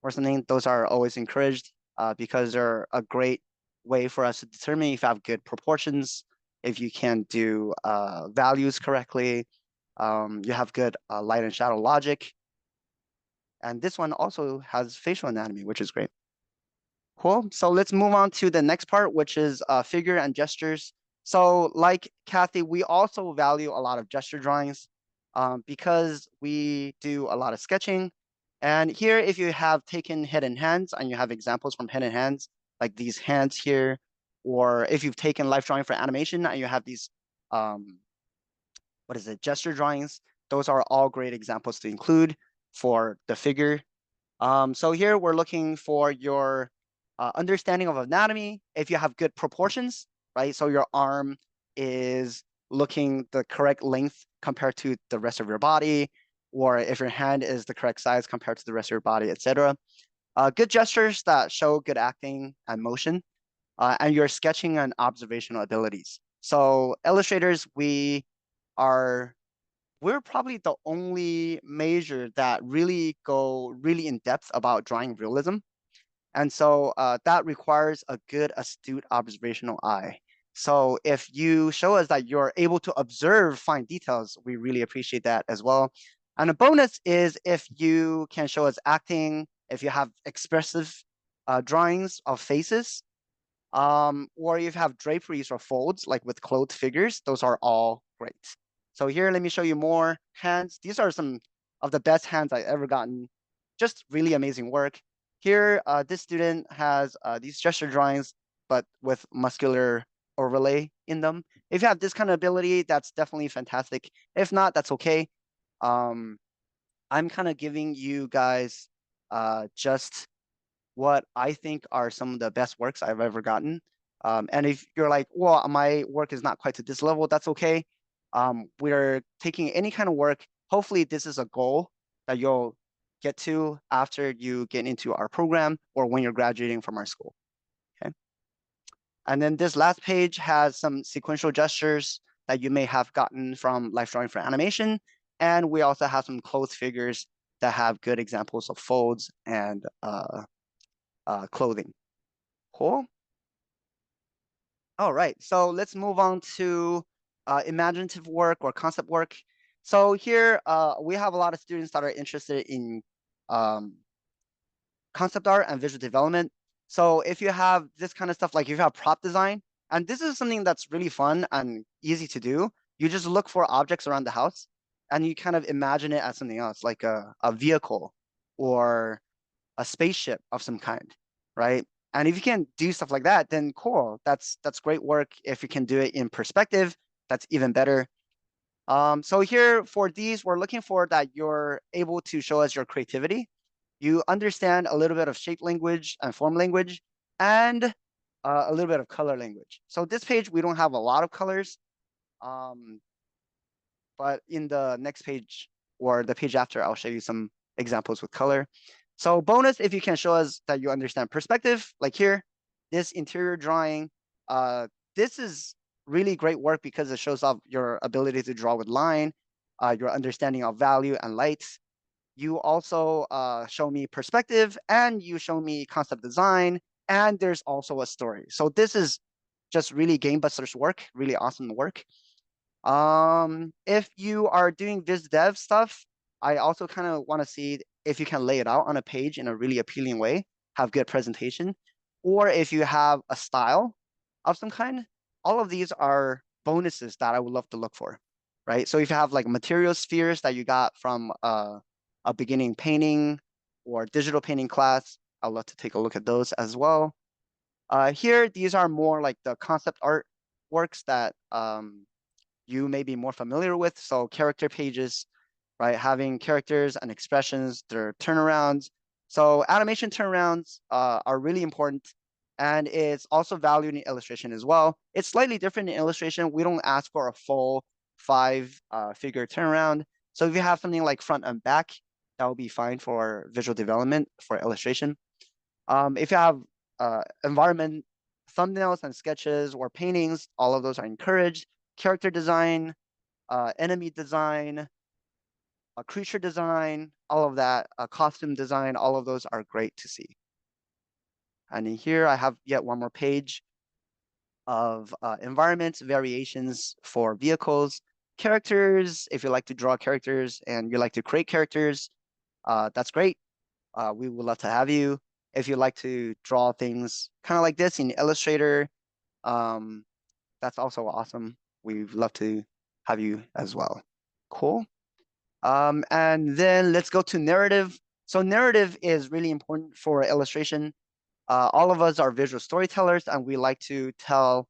or something, those are always encouraged because they're a great way for us to determine if you have good proportions, if you can do values correctly, you have good light and shadow logic. And this one also has facial anatomy, which is great. Cool. So let's move on to the next part, which is figure and gestures. So like Kathy, we also value a lot of gesture drawings because we do a lot of sketching. And here, if you have taken hidden hands and you have examples from hidden hands, like these hands here, or if you've taken life drawing for animation and you have these, gesture drawings, those are all great examples to include for the figure. So here we're looking for your understanding of anatomy. If you have good proportions, right? So your arm is looking the correct length compared to the rest of your body, or if your hand is the correct size compared to the rest of your body, etc. Good gestures that show good acting and motion, and your sketching and observational abilities. So illustrators, we're probably the only major that really go really in depth about drawing realism. And so that requires a good, astute observational eye. So if you show us that you're able to observe fine details, we really appreciate that as well. And a bonus is if you can show us acting, if you have expressive drawings of faces, or if you have draperies or folds, like with clothed figures, those are all great. So here, let me show you more hands. These are some of the best hands I've ever gotten. Just really amazing work. Here, this student has these gesture drawings, but with muscular overlay in them. If you have this kind of ability, that's definitely fantastic. If not, that's okay. I'm kind of giving you guys just what I think are some of the best works I've ever gotten. And if you're like, well, my work is not quite to this level, that's okay. We're taking any kind of work. Hopefully this is a goal that you'll get to after you get into our program or when you're graduating from our school, okay? And then this last page has some sequential gestures that you may have gotten from Life Drawing for Animation. And we also have some clothed figures that have good examples of folds and clothing. Cool. All right, so let's move on to imaginative work or concept work. So here we have a lot of students that are interested in concept art and visual development. So if you have this kind of stuff, like if you have prop design, and this is something that's really fun and easy to do, you just look for objects around the house and you kind of imagine it as something else, like a vehicle or a spaceship of some kind, right? And if you can do stuff like that, then cool. That's great work. If you can do it in perspective, that's even better. So here for these, we're looking for that you're able to show us your creativity. You understand a little bit of shape language and form language, and a little bit of color language. So this page, we don't have a lot of colors. but in the next page or the page after, I'll show you some examples with color. So bonus, if you can show us that you understand perspective, like here, this interior drawing, this is really great work because it shows off your ability to draw with line, your understanding of value and light. You also show me perspective, and you show me concept design, and there's also a story. So this is just really game busters work, really awesome work. If you are doing biz dev stuff, I also kind of want to see if you can lay it out on a page in a really appealing way, have good presentation, or if you have a style of some kind. All of these are bonuses that I would love to look for, right? So if you have like material spheres that you got from a beginning painting or digital painting class, I'd love to take a look at those as well. Here, these are more like the concept art works that you may be more familiar with. So character pages, right? Having characters and expressions, their turnarounds. So animation turnarounds are really important. And it's also valued in illustration as well. It's slightly different in illustration. We don't ask for a full 5-figure turnaround. So if you have something like front and back, that will be fine for visual development for illustration. If you have environment thumbnails and sketches or paintings, all of those are encouraged. Character design, enemy design, creature design, all of that, costume design, all of those are great to see. And in here, I have yet one more page of environments, variations for vehicles, characters. If you like to draw characters and you like to create characters, that's great. We would love to have you. If you like to draw things kind of like this in Illustrator, that's also awesome. We'd love to have you as well. Cool. And then let's go to narrative. So narrative is really important for illustration. All of us are visual storytellers, and we like to tell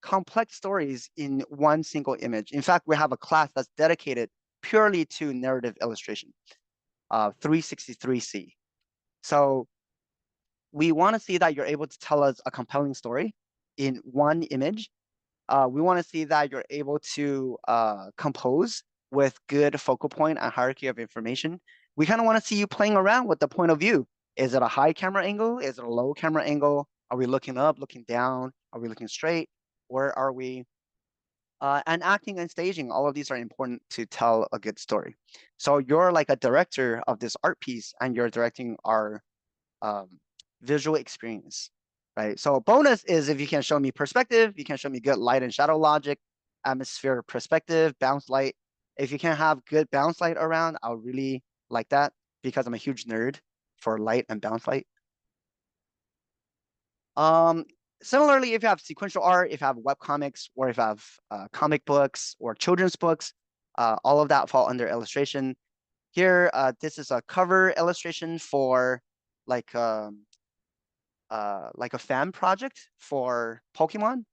complex stories in one single image. In fact, we have a class that's dedicated purely to narrative illustration, 363C. So we want to see that you're able to tell us a compelling story in one image. We want to see that you're able to compose with good focal point and hierarchy of information. We kind of want to see you playing around with the point of view. Is it a high camera angle? Is it a low camera angle? Are we looking up, looking down? Are we looking straight? Where are we? And acting and staging, all of these are important to tell a good story. So you're like a director of this art piece, and you're directing our visual experience, right? So a bonus is if you can show me perspective, you can show me good light and shadow logic, atmosphere perspective, bounce light. If you can have good bounce light around, I'll really like that because I'm a huge nerd for light and bounce light. Similarly, if you have sequential art, if you have webcomics, or if you have comic books or children's books, all of that fall under illustration. Here, this is a cover illustration for like a fan project for Pokemon.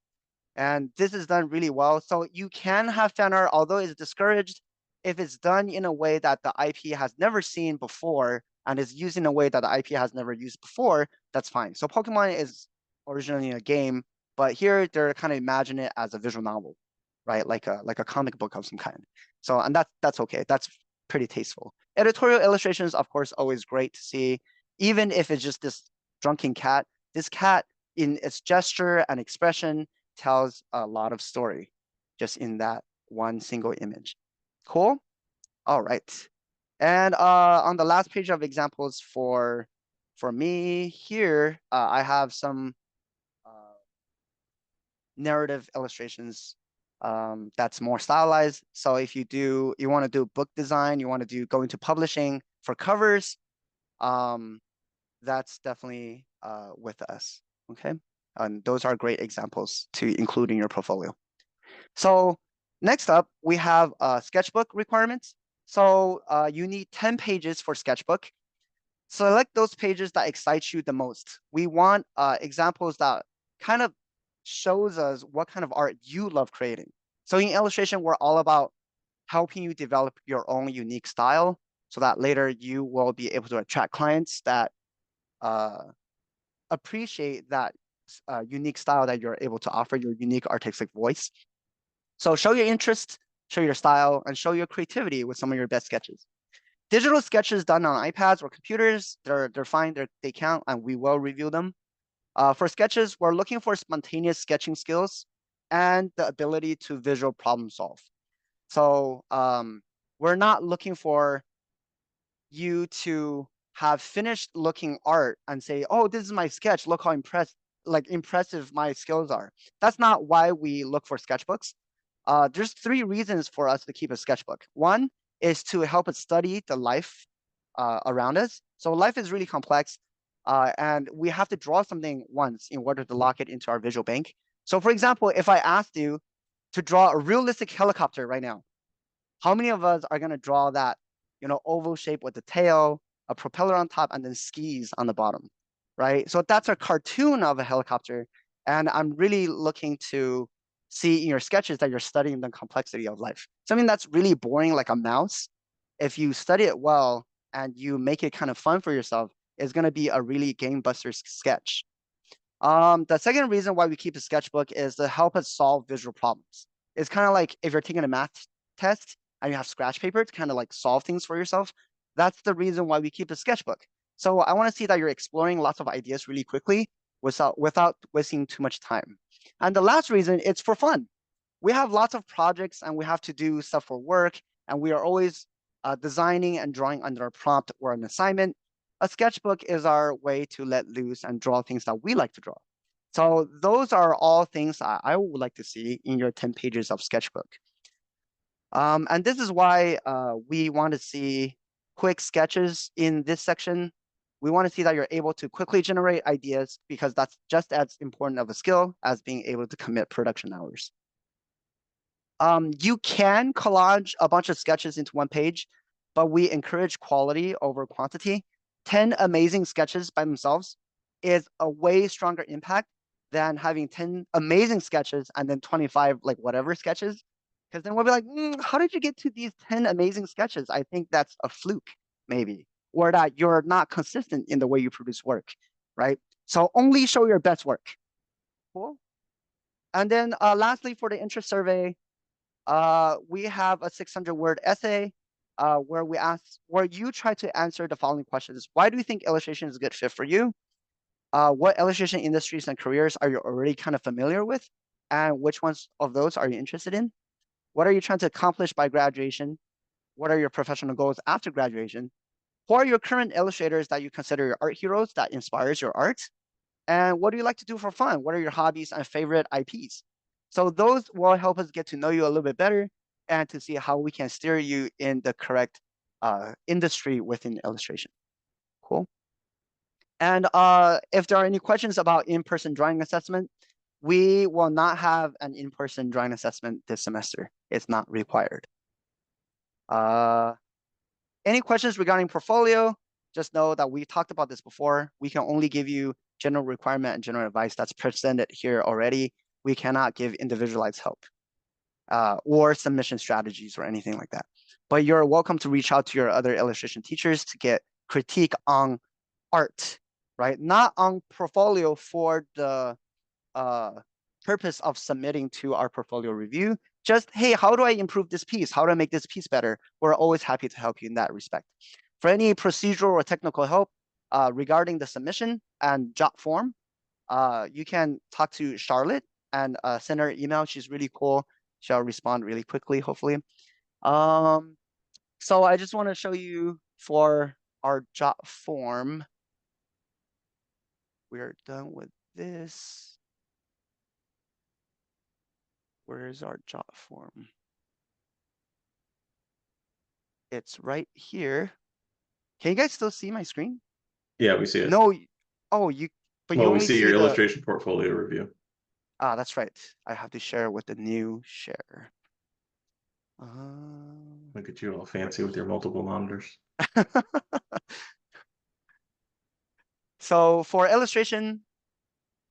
And this is done really well. So you can have fan art, although it's discouraged if it's done in a way that the IP has never seen before and is used in a way that the IP has never used before, that's fine. So Pokemon is originally a game, but here they're kind of imagine it as a visual novel, right? Like a comic book of some kind. So, and that's okay. That's pretty tasteful. Editorial illustrations, of course, always great to see, even if it's just this drunken cat. This cat, in its gesture and expression, tells a lot of story just in that one single image. Cool. All right. And on the last page of examples for me here, I have some narrative illustrations that's more stylized. So if you want to do book design, you want to go into publishing for covers, that's definitely with us. Okay. And those are great examples to include in your portfolio. So next up, we have sketchbook requirements. So you need 10 pages for sketchbook. Select those pages that excite you the most. We want examples that kind of shows us what kind of art you love creating. So in illustration, we're all about helping you develop your own unique style so that later you will be able to attract clients that appreciate that unique style that you're able to offer, your unique artistic voice. So show your interest show your style, and show your creativity with some of your best sketches. Digital sketches done on iPads or computers, they're fine, they count, and we will review them. For sketches, we're looking for spontaneous sketching skills and the ability to visual problem solve. So we're not looking for you to have finished looking art and say, oh, this is my sketch, look how impressive my skills are. That's not why we look for sketchbooks. There's 3 reasons for us to keep a sketchbook. One is to help us study the life around us. So life is really complex, and we have to draw something once in order to lock it into our visual bank. So for example, if I asked you to draw a realistic helicopter right now, how many of us are going to draw that, oval shape with the tail, a propeller on top, and then skis on the bottom, right? So that's a cartoon of a helicopter. And I'm really looking to see in your sketches that you're studying the complexity of life. Something that's really boring, like a mouse, if you study it well and you make it kind of fun for yourself, is going to be a really game buster sketch. The second reason why we keep a sketchbook is to help us solve visual problems. It's kind of like if you're taking a math test and you have scratch paper to kind of like solve things for yourself. That's the reason why we keep a sketchbook. So I want to see that you're exploring lots of ideas really quickly without wasting too much time. And the last reason, it's for fun. We have lots of projects and we have to do stuff for work, and we are always designing and drawing under a prompt or an assignment. A sketchbook is our way to let loose and draw things that we like to draw. So those are all things I would like to see in your 10 pages of sketchbook. And this is why we want to see quick sketches in this section. We want to see that you're able to quickly generate ideas, because that's just as important of a skill as being able to commit production hours. You can collage a bunch of sketches into one page, but we encourage quality over quantity. 10 amazing sketches by themselves is a way stronger impact than having 10 amazing sketches and then 25 like whatever sketches. Because then we'll be like, how did you get to these 10 amazing sketches? I think that's a fluke, maybe, or that you're not consistent in the way you produce work, right? So only show your best work. Cool. And then lastly, for the interest survey, we have a 600-word essay where you try to answer the following questions. Why do you think illustration is a good fit for you? What illustration industries and careers are you already kind of familiar with? And which ones of those are you interested in? What are you trying to accomplish by graduation? What are your professional goals after graduation? Who are your current illustrators that you consider your art heroes that inspires your art? And what do you like to do for fun? What are your hobbies and favorite IPs? So those will help us get to know you a little bit better and to see how we can steer you in the correct industry within illustration. Cool. And if there are any questions about in-person drawing assessment, we will not have an in-person drawing assessment this semester. It's not required. Any questions regarding portfolio? Just know that we talked about this before. We can only give you general requirement and general advice that's presented here already. We cannot give individualized help or submission strategies or anything like that. But you're welcome to reach out to your other illustration teachers to get critique on art, right? Not on portfolio for the purpose of submitting to our portfolio review. Just, hey, how do I improve this piece? How do I make this piece better? We're always happy to help you in that respect. For any procedural or technical help regarding the submission and job form, you can talk to Charlotte and send her an email. She's really cool. She'll respond really quickly, hopefully. So I just want to show you for our job form. We're done with this. Where is our job form? It's right here. Can you guys still see my screen? Yeah, we see it. No. Oh, you. But you Well, we only see your the... illustration portfolio review. Ah, that's right. I have to share with the new share. Look at you all fancy with your multiple monitors. So for illustration,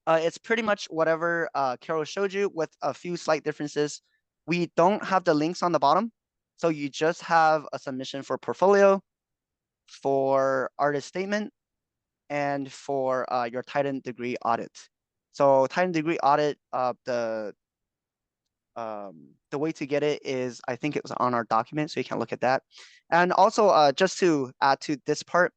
it's pretty much whatever Carol showed you with a few slight differences. We don't have the links on the bottom. So you just have a submission for portfolio, for artist statement, and for your Titan degree audit. So Titan degree audit, the the way to get it is, I think it was on our document, so you can look at that. And also, just to add to this part,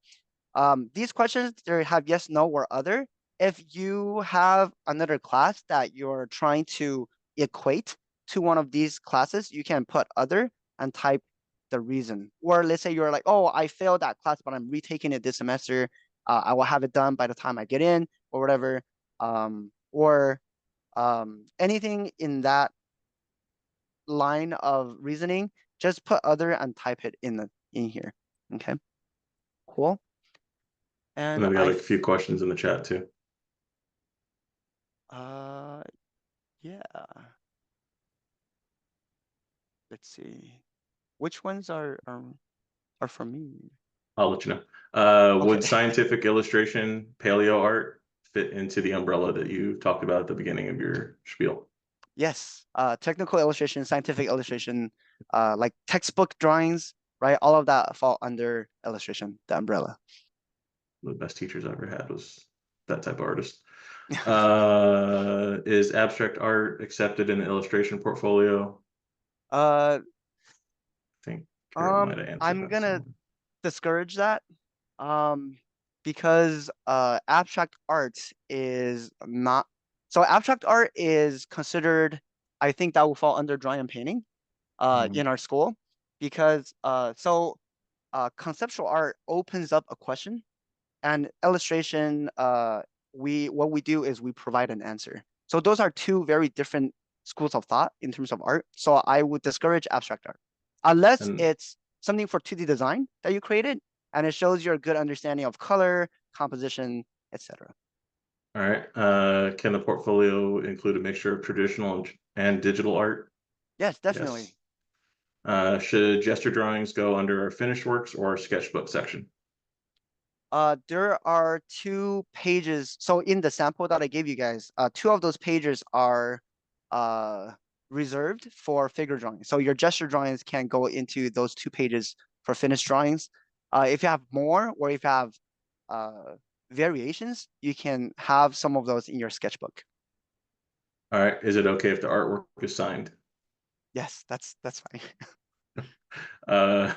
these questions, they have yes, no, or other. If you have another class that you're trying to equate to one of these classes, you can put other and type the reason. Or let's say you're like, oh, I failed that class, but I'm retaking it this semester. I will have it done by the time I get in or whatever. Or anything in that line of reasoning, just put other and type it in here. Okay, cool. And And then we got like a few questions in the chat too. Yeah. Let's see. Which ones are for me? I'll let you know. Would Okay. scientific illustration, paleo art fit into the umbrella that you talked about at the beginning of your spiel? Yes. Technical illustration, scientific illustration, like textbook drawings, right? All of that fall under illustration, the umbrella. The best teachers I ever had was that type of artist. Is abstract art accepted in the illustration portfolio? Uh, I think Carol might have answered I'm that gonna somewhere. discourage that, because abstract art is not, so abstract art is considered, I think that will fall under drawing and painting in our school, because conceptual art opens up a question, and illustration, what we do is we provide an answer. So those are two very different schools of thought in terms of art. So I would discourage abstract art, unless And it's something for 2D design that you created, and it shows your good understanding of color, composition, etc. all right. Can the portfolio include a mixture of traditional and digital art? Yes, Yes. definitely. Should gesture drawings go under our finished works or our sketchbook section? There are 2 pages. So in the sample that I gave you guys, 2 of those pages are reserved for figure drawing. So your gesture drawings can go into those 2 pages for finished drawings. If you have more, or if you have variations, you can have some of those in your sketchbook. All right. Is it okay if the artwork is signed? Yes, that's fine.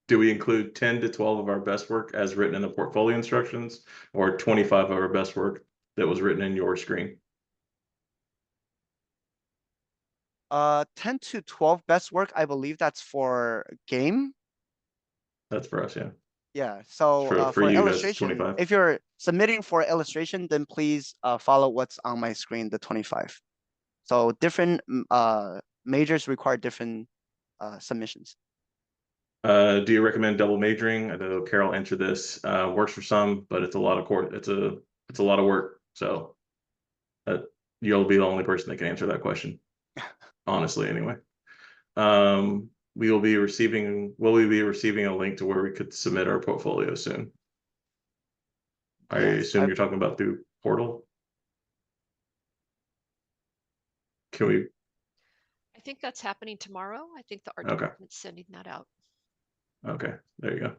Do we include 10 to 12 of our best work as written in the portfolio instructions, or 25 of our best work that was written in your screen? 10 to 12 best work, I believe that's for game. That's for us, yeah. Yeah, so For for you guys, it's illustration, 25. if you're submitting for illustration, then please follow what's on my screen, the 25. So different majors require different submissions. Do you recommend double majoring? I know Carol answered this. Works for some, but it's a lot of it's a lot of work. So you'll be the only person that can answer that question. Honestly, anyway. Will we be receiving a link to where we could submit our portfolio soon? I Yes, assume you're talking about through portal. Can we? I think that's happening tomorrow. I think the art Okay. department's sending that out. Okay, there you go.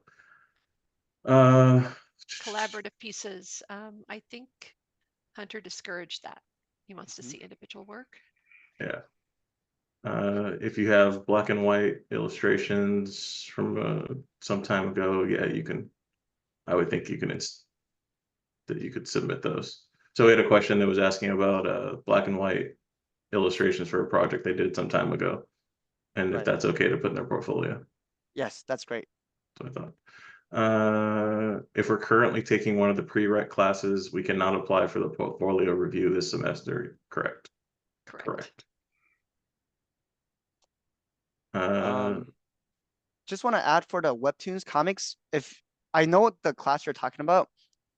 Collaborative pieces. I think Hunter discouraged that. He wants to see individual work. Yeah. If you have black and white illustrations from some time ago, yeah, you can. I would think you can that you could submit those. So we had a question that was asking about black and white illustrations for a project they did some time ago, and if Right. that's okay to put in their portfolio. Yes, that's great. That's what I thought. If we're currently taking one of the prereq classes, we cannot apply for the portfolio review this semester. Correct. Correct. Just want to add for the webtoons comics, if I know the class you're talking about,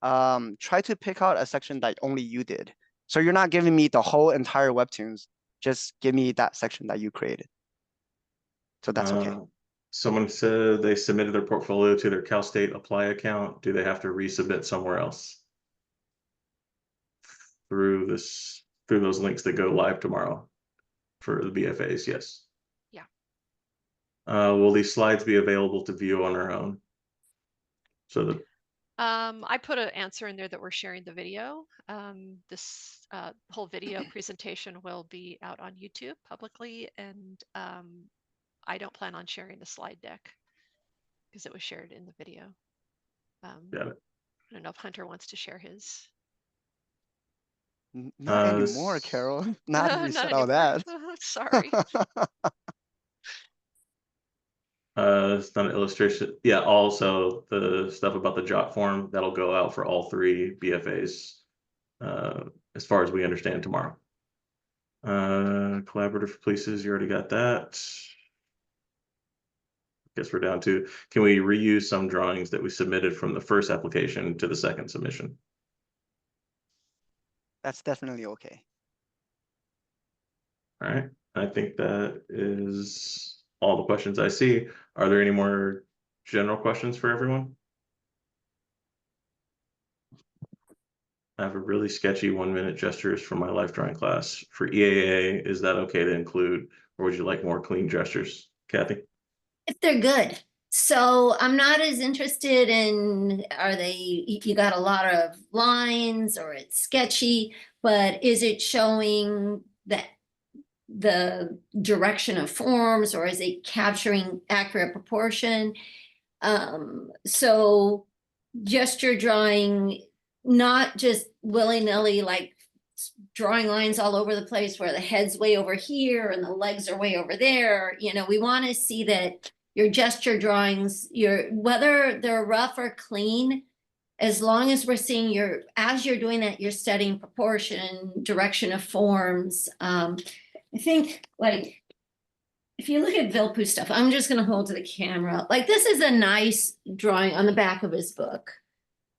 try to pick out a section that only you did. So you're not giving me the whole entire webtoons, just give me that section that you created. So that's okay. Someone said they submitted their portfolio to their Cal State Apply account. Do they have to resubmit somewhere else? Through those links that go live tomorrow for the BFAs, yes. Yeah. Will these slides be available to view on our own? So I put an answer in there that we're sharing the video. This whole video presentation will be out on YouTube publicly, and I don't plan on sharing the slide deck because it was shared in the video. Got it. I don't know if Hunter wants to share his. Not anymore, this- Carol. Not if you Not said all anymore. that. Sorry. It's not an illustration. Yeah, also the stuff about the jot form that'll go out for all 3 BFAs, as far as we understand tomorrow. Collaborative places, you already got that. Guess we're down to, can we reuse some drawings that we submitted from the first application to the second submission? That's definitely okay. All right, I think that is all the questions I see. Are there any more general questions for everyone? I have a really sketchy 1-minute gestures from my life drawing class. For EAA, is that okay to include, or would you like more clean gestures? Kathy? If they're good. So I'm not as interested in, are they, you got a lot of lines or it's sketchy, but is it showing that the direction of forms, or is it capturing accurate proportion? So gesture drawing, not just willy-nilly, like drawing lines all over the place where the head's way over here and the legs are way over there. You know, we want to see that your gesture drawings, whether they're rough or clean, as long as we're seeing as you're doing that, you're studying proportion, direction of forms. I think, like, if you look at Vilpu stuff, I'm just going to hold to the camera. Like, this is a nice drawing on the back of his book.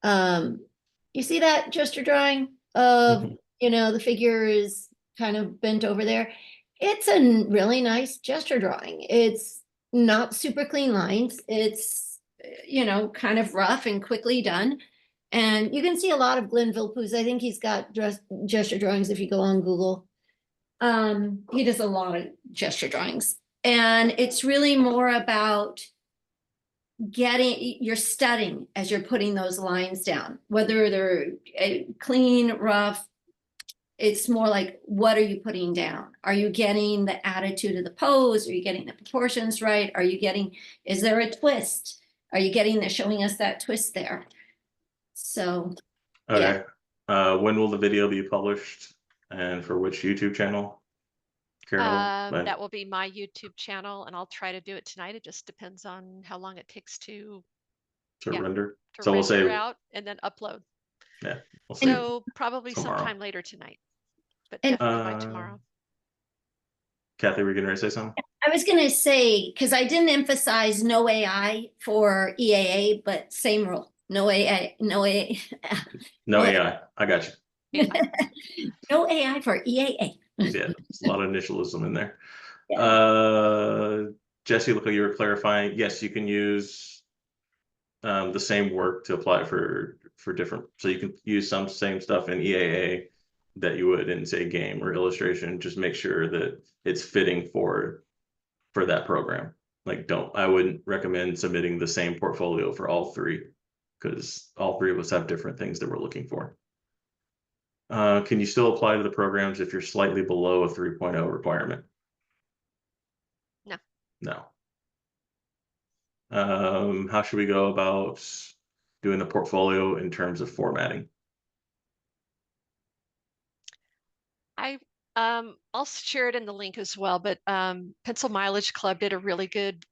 You see that gesture drawing of, the figure is kind of bent over there. It's a really nice gesture drawing. It's not super clean lines. It's, kind of rough and quickly done. And you can see a lot of Glenn Vilpus. I think he's got gesture drawings if you go on Google. He does a lot of gesture drawings. And it's really more about you're studying as you're putting those lines down, whether they're clean, rough. It's more like, what are you putting down? Are you getting the attitude of the pose? Are you getting the proportions right? Is there a twist? Are you showing us that twist there? So, Okay. When will the video be published, and for which YouTube channel? Carol? That will be my YouTube channel, and I'll try to do it tonight. It just depends on how long it takes to render. to So we'll render say, out and then upload. yeah, we'll say So probably tomorrow. sometime later tonight, but And- definitely by tomorrow. Kathy, were you getting ready to say something? I was going to say, because I didn't emphasize no AI for EAA, but same rule. No AI, no AI. No AI. I got you. No AI for EAA. Yeah, there's a lot of initialism in there. Yeah. Jesse, look like you were clarifying. Yes, you can use the same work to apply for different. So you can use some same stuff in EAA that you would in, say, game or illustration. Just make sure that it's fitting for that program. Like, I wouldn't recommend submitting the same portfolio for all 3, because all 3 of us have different things that we're looking for. Can you still apply to the programs if you're slightly below a 3.0 requirement? No. No. How should we go about doing the portfolio in terms of formatting? I'll share it in the link as well, but Pencil Mileage Club did a really good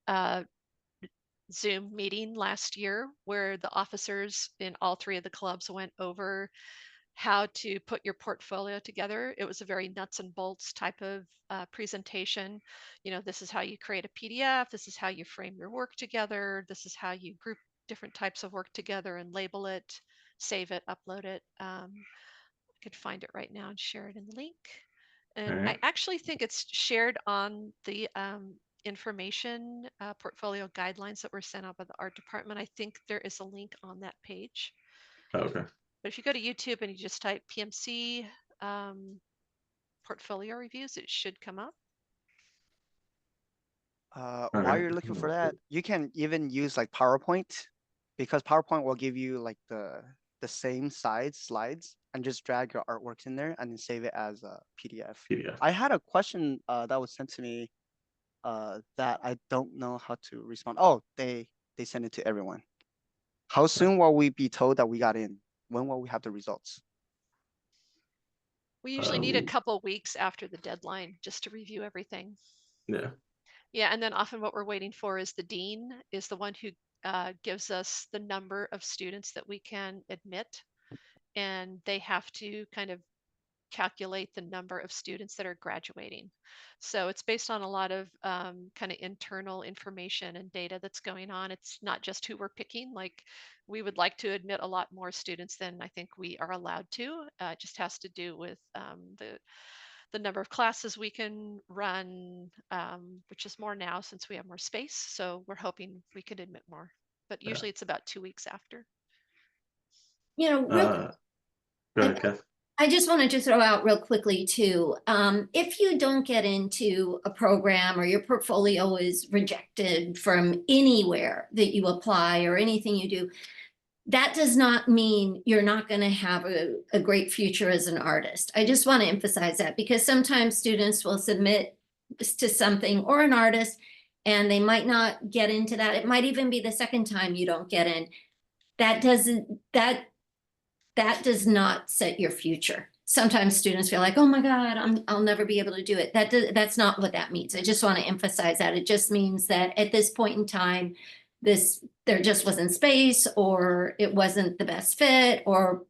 Zoom meeting last year where the officers in all 3 of the clubs went over how to put your portfolio together. It was a very nuts and bolts type of presentation. This is how you create a PDF. This is how you frame your work together. This is how you group different types of work together and label it, save it, upload it. I could find it right now and share it in the link. And I actually think it's shared on the information portfolio guidelines that were sent out by the art department. I think there is a link on that page. Okay. But if you go to YouTube and you just type PMC portfolio reviews, it should come up. While right. you're looking for that, you can even use like PowerPoint because PowerPoint will give you like the same size slides and just drag your artworks in there and then save it as a PDF. PDF. I had a question that was sent to me that I don't know how to respond. Oh, they sent it to everyone. How soon will we be told that we got in? When will we have the results? We usually need a couple weeks after the deadline just to review everything. Yeah. Yeah, and then often what we're waiting for is the dean is the one who gives us the number of students that we can admit, and they have to kind of calculate the number of students that are graduating. So it's based on a lot of kind of internal information and data that's going on. It's not just who we're picking. Like we would like to admit a lot more students than I think we are allowed to. It just has to do with the number of classes we can run, which is more now since we have more space. So we're hoping we could admit more, but usually it's about 2 weeks after. You know, Go ahead, Kath. I just wanted to throw out real quickly too, if you don't get into a program or your portfolio is rejected from anywhere that you apply or anything you do, that does not mean you're not going to have a great future as an artist. I just want to emphasize that because sometimes students will submit to something or an artist and they might not get into that. It might even be the second time you don't get in. That does not set your future. Sometimes students feel like, oh my God, I'll never be able to do it. That's not what that means. I just want to emphasize that. It just means that at this point in time, there just wasn't space or it wasn't the best fit, or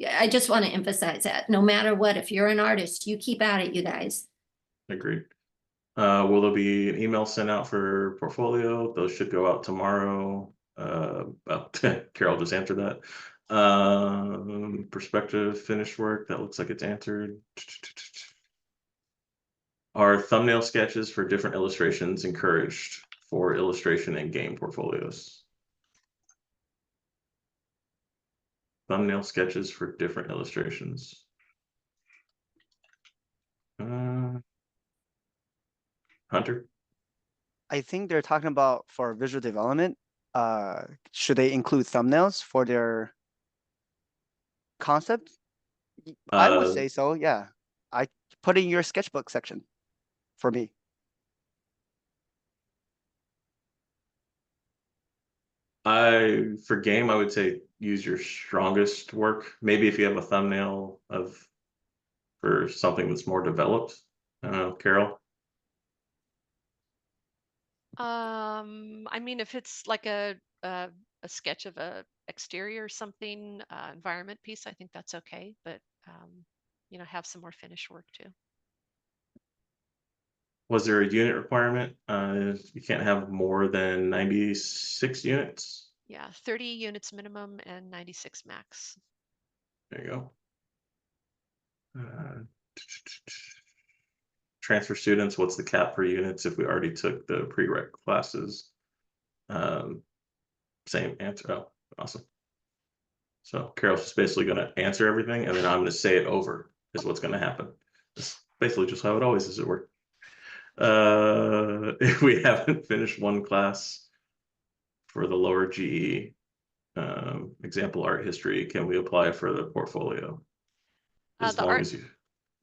I just want to emphasize that no matter what, if you're an artist, you keep at it, you guys. Agreed. Will there be an email sent out for portfolio? Those should go out tomorrow. Carol just answered that. Perspective finished work, that looks like it's answered. Are thumbnail sketches for different illustrations encouraged for illustration and game portfolios? Thumbnail sketches for different illustrations. Hunter? I think they're talking about for visual development. Should they include thumbnails for their concept? I would say so, yeah. I put in your sketchbook section for me. For game, I would say use your strongest work. Maybe if you have a thumbnail for something that's more developed. I don't know, Carol? I mean, if it's like a sketch of a exterior or something, environment piece, I think that's okay. But you know, have some more finished work too. Was there a unit requirement? You can't have more than 96 units. Yeah, 30 units minimum and 96 max. There you go. Transfer students, what's the cap per units if we already took the prereq classes? Same answer. Oh, awesome. So Carol's just basically going to answer everything, and then I'm going to say it over is what's going to happen. It's basically just how it always is at work. If we haven't finished one class for the lower GE, example art history, can we apply for the portfolio? As long as you.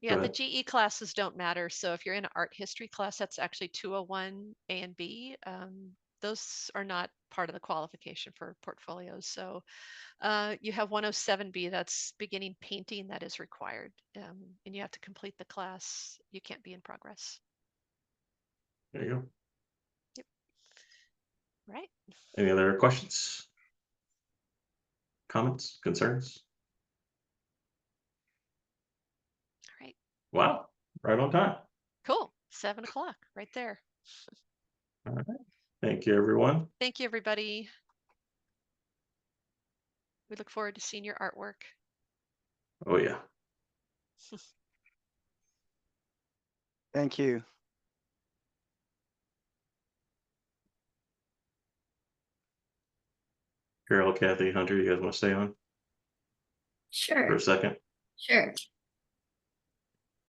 Yeah, the GE classes don't matter. So if you're in an art history class, that's actually 201 A and B. Those are not part of the qualification for portfolios. So you have 107B, that's beginning painting, that is required. And you have to complete the class. You can't be in progress. There you go. Yep. Right. Any other questions? Comments, concerns? All right. Wow, right on time. Cool. 7 o'clock right there. All right. Thank you, everyone. Thank you, everybody. We look forward to seeing your artwork. Oh, yeah. Thank you. Carol, Kathy, Hunter, you guys want to stay on Sure. for a second? Sure.